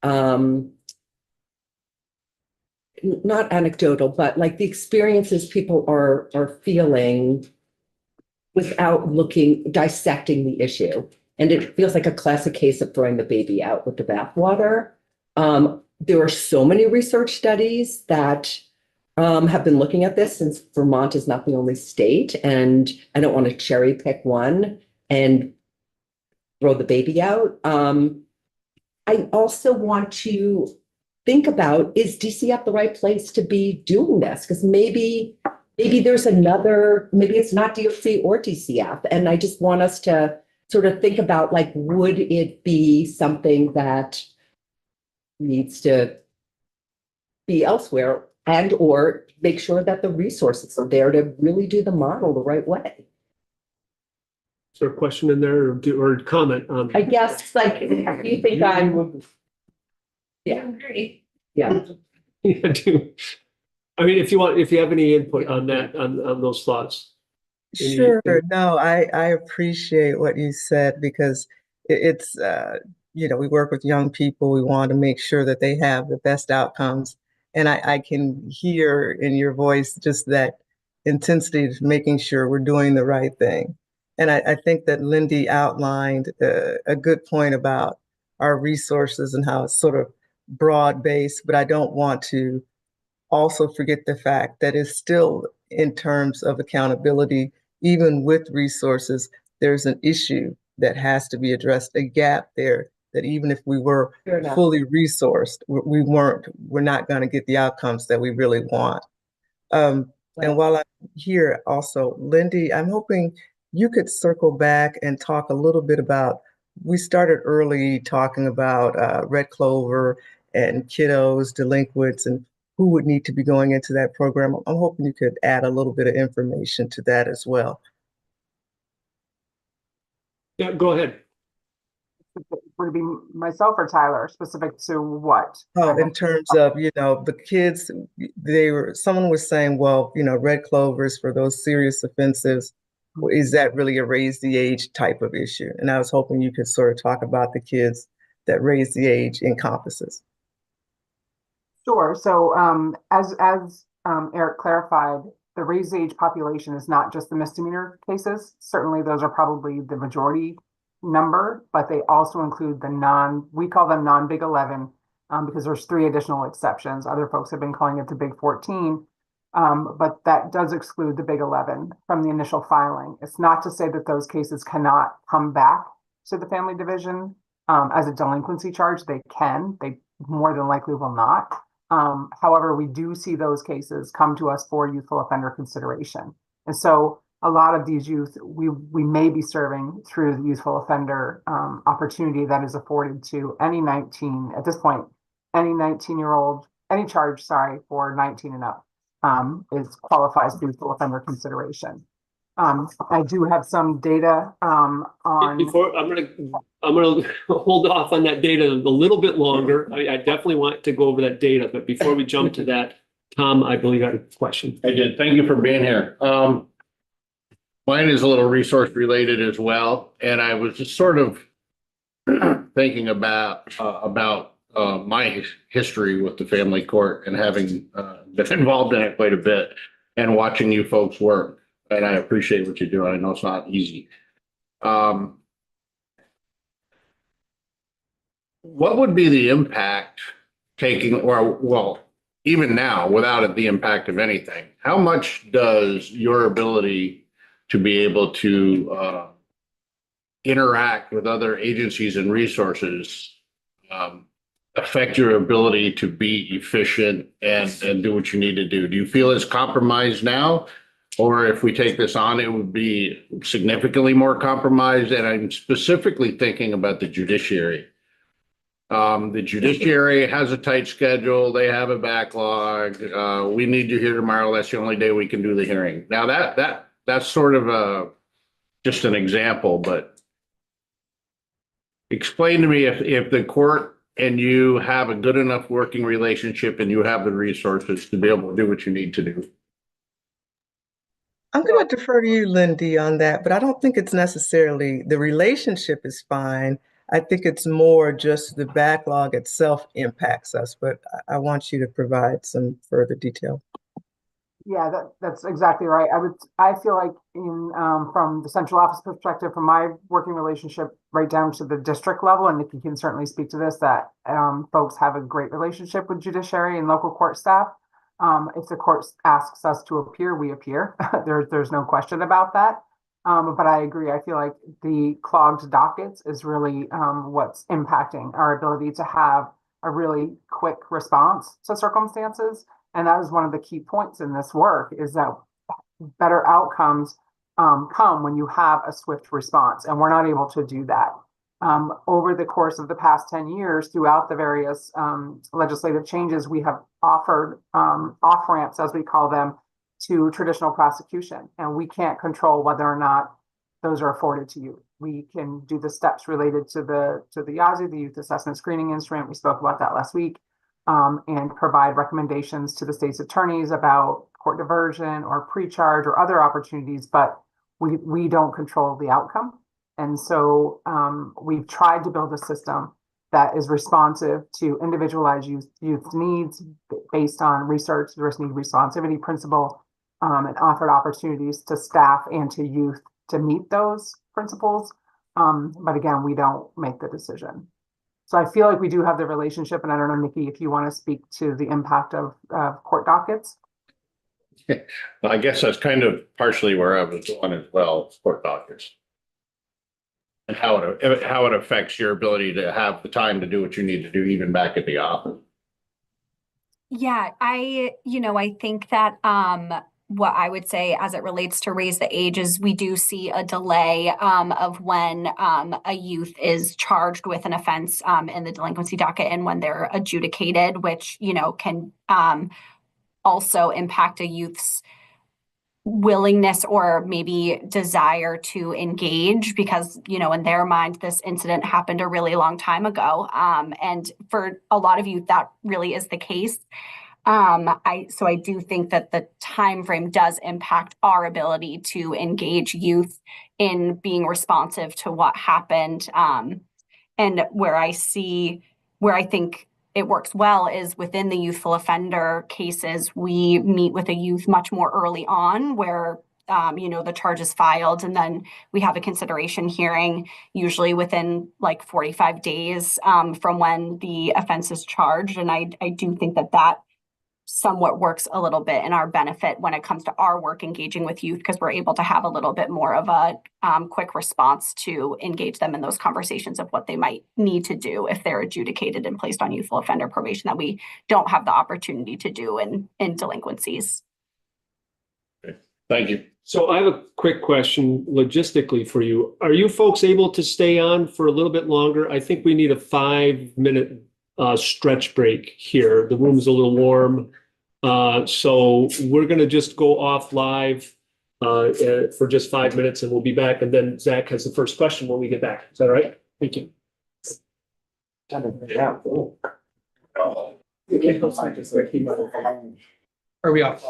not anecdotal, but like the experiences people are feeling without dissecting the issue. And it feels like a classic case of throwing the baby out with the bathwater. There are so many research studies that have been looking at this, since Vermont is not the only state, and I don't want to cherry pick one and throw the baby out. I also want to think about, is DCF the right place to be doing this? Because maybe there's maybe it's not DOC or DCF. And I just want us to sort of think about, like, would it be something that needs to be elsewhere, and or make sure that the resources are there to really do the model the right way?
Is there a question in there, or comment on?
I guess, like, do you think I'm, yeah. Yeah.
Yeah, do. I mean, if you have any input on that, on those thoughts.
Sure. No, I appreciate what you said, because it's, we work with young people. We want to make sure that they have the best outcomes. And I can hear in your voice just that intensity of making sure we're doing the right thing. And I think that Lindy outlined a good point about our resources and how it's sort of broad-based, but I don't want to also forget the fact that it's still, in terms of accountability, even with resources, there's an issue that has to be addressed, a gap there that even if we were fully resourced, we're not going to get the outcomes that we really want. And while I'm here also, Lindy, I'm hoping you could circle back and talk a little bit about, we started early talking about red clover and kiddos, delinquents, and who would need to be going into that program. I'm hoping you could add a little bit of information to that as well.
Yeah, go ahead.
Would it be myself or Tyler, specific to what?
Oh, in terms of, the kids, someone was saying, well, red clovers for those serious offenses, is that really a raise the age type of issue? And I was hoping you could sort of talk about the kids that raise the age encompasses.
Sure. So as Eric clarified, the raised age population is not just the misdemeanor cases. Certainly those are probably the majority number, but they also include we call them non-Big 11 because there's 3 additional exceptions. Other folks have been calling it the Big 14, but that does exclude the Big 11 from the initial filing. It's not to say that those cases cannot come back to the family division as a delinquency charge. They can. They more than likely will not. However, we do see those cases come to us for youthful offender consideration. And so a lot of these youth, we may be serving through the youthful offender opportunity that is afforded to any 19, at this point, any 19-year-old, any charge, for 19 and up qualifies for youthful offender consideration. I do have some data on.
Before I'm gonna hold off on that data a little bit longer. I definitely want to go over that data, but before we jump to that, Tom, I believe I had a question.
I did. Thank you for being here. Mine is a little resource related as well, and I was just sort of thinking about my history with the family court and having been involved in it quite a bit and watching you folks work. And I appreciate what you're doing. I know it's not easy. what would be the impact taking, or well, even now, without the impact of anything, how much does your ability to be able to interact with other agencies and resources affect your ability to be efficient and do what you need to do? Do you feel it's compromised now? Or if we take this on, it would be significantly more compromised? And I'm specifically thinking about the judiciary. The judiciary has a tight schedule. They have a backlog. We need you here tomorrow. That's the only day we can do the hearing. Now that's sort of just an example, but explain to me if the court and you have a good enough working relationship and you have the resources to be able to do what you need to do.
I'm going to defer to you, Lindy, on that, but I don't think it's necessarily the relationship is fine. I think it's more just the backlog itself impacts us, but I want you to provide some further detail.
Yeah, that's exactly right. I feel like from the central office perspective, from my working relationship right down to the district level, and Nikki can certainly speak to this, that folks have a great relationship with judiciary and local court staff. If the court asks us to appear, we appear. There's no question about that. But I agree. I feel like the clogged dockets is really what's impacting our ability to have a really quick response to circumstances. And that is one of the key points in this work, is that better outcomes come when you have a swift response, and we're not able to do that. Over the course of the past 10 years, throughout the various legislative changes, we have offered off-ramps, as we call them, to traditional prosecution, and we can't control whether or not those are afforded to you. We can do the steps related to the YASI, the Youth Assessment Screening Instrument. We spoke about that last week. And provide recommendations to the state's attorneys about court diversion or pre-charge or other opportunities, but we don't control the outcome. And so we've tried to build a system that is responsive to individualized youth needs based on research, the risk need responsivity principle, and offered opportunities to staff and to youth to meet those principles. But again, we don't make the decision. So I feel like we do have the relationship, and I don't know, Nikki, if you want to speak to the impact of court dockets.
I guess that's kind of partially where I was going as well, court dockets. And how it affects your ability to have the time to do what you need to do, even back at the office.
Yeah, I think that what I would say as it relates to raise the age is we do see a delay of when a youth is charged with an offense in the delinquency docket and when they're adjudicated, which, can also impact a youth's willingness or maybe desire to engage because, in their mind, this incident happened a really long time ago. And for a lot of youth, that really is the case. So I do think that the time frame does impact our ability to engage youth in being responsive to what happened. And where I think it works well is within the youthful offender cases, we meet with a youth much more early on where the charge is filed, and then we have a consideration hearing, usually within like 45 days from when the offense is charged. And I do think that somewhat works a little bit in our benefit when it comes to our work engaging with youth, because we're able to have a little bit more of a quick response to engage them in those conversations of what they might need to do if they're adjudicated and placed on youthful offender probation that we don't have the opportunity to do in delinquencies.
Okay. Thank you.
So I have a quick question logistically for you. Are you folks able to stay on for a little bit longer? I think we need a 5-minute stretch break here. The room's a little warm. So we're going to just go off live for just 5 minutes and we'll be back. And then Zach has the first question when we get back. Is that all right? Thank you.
Yeah. Are we off?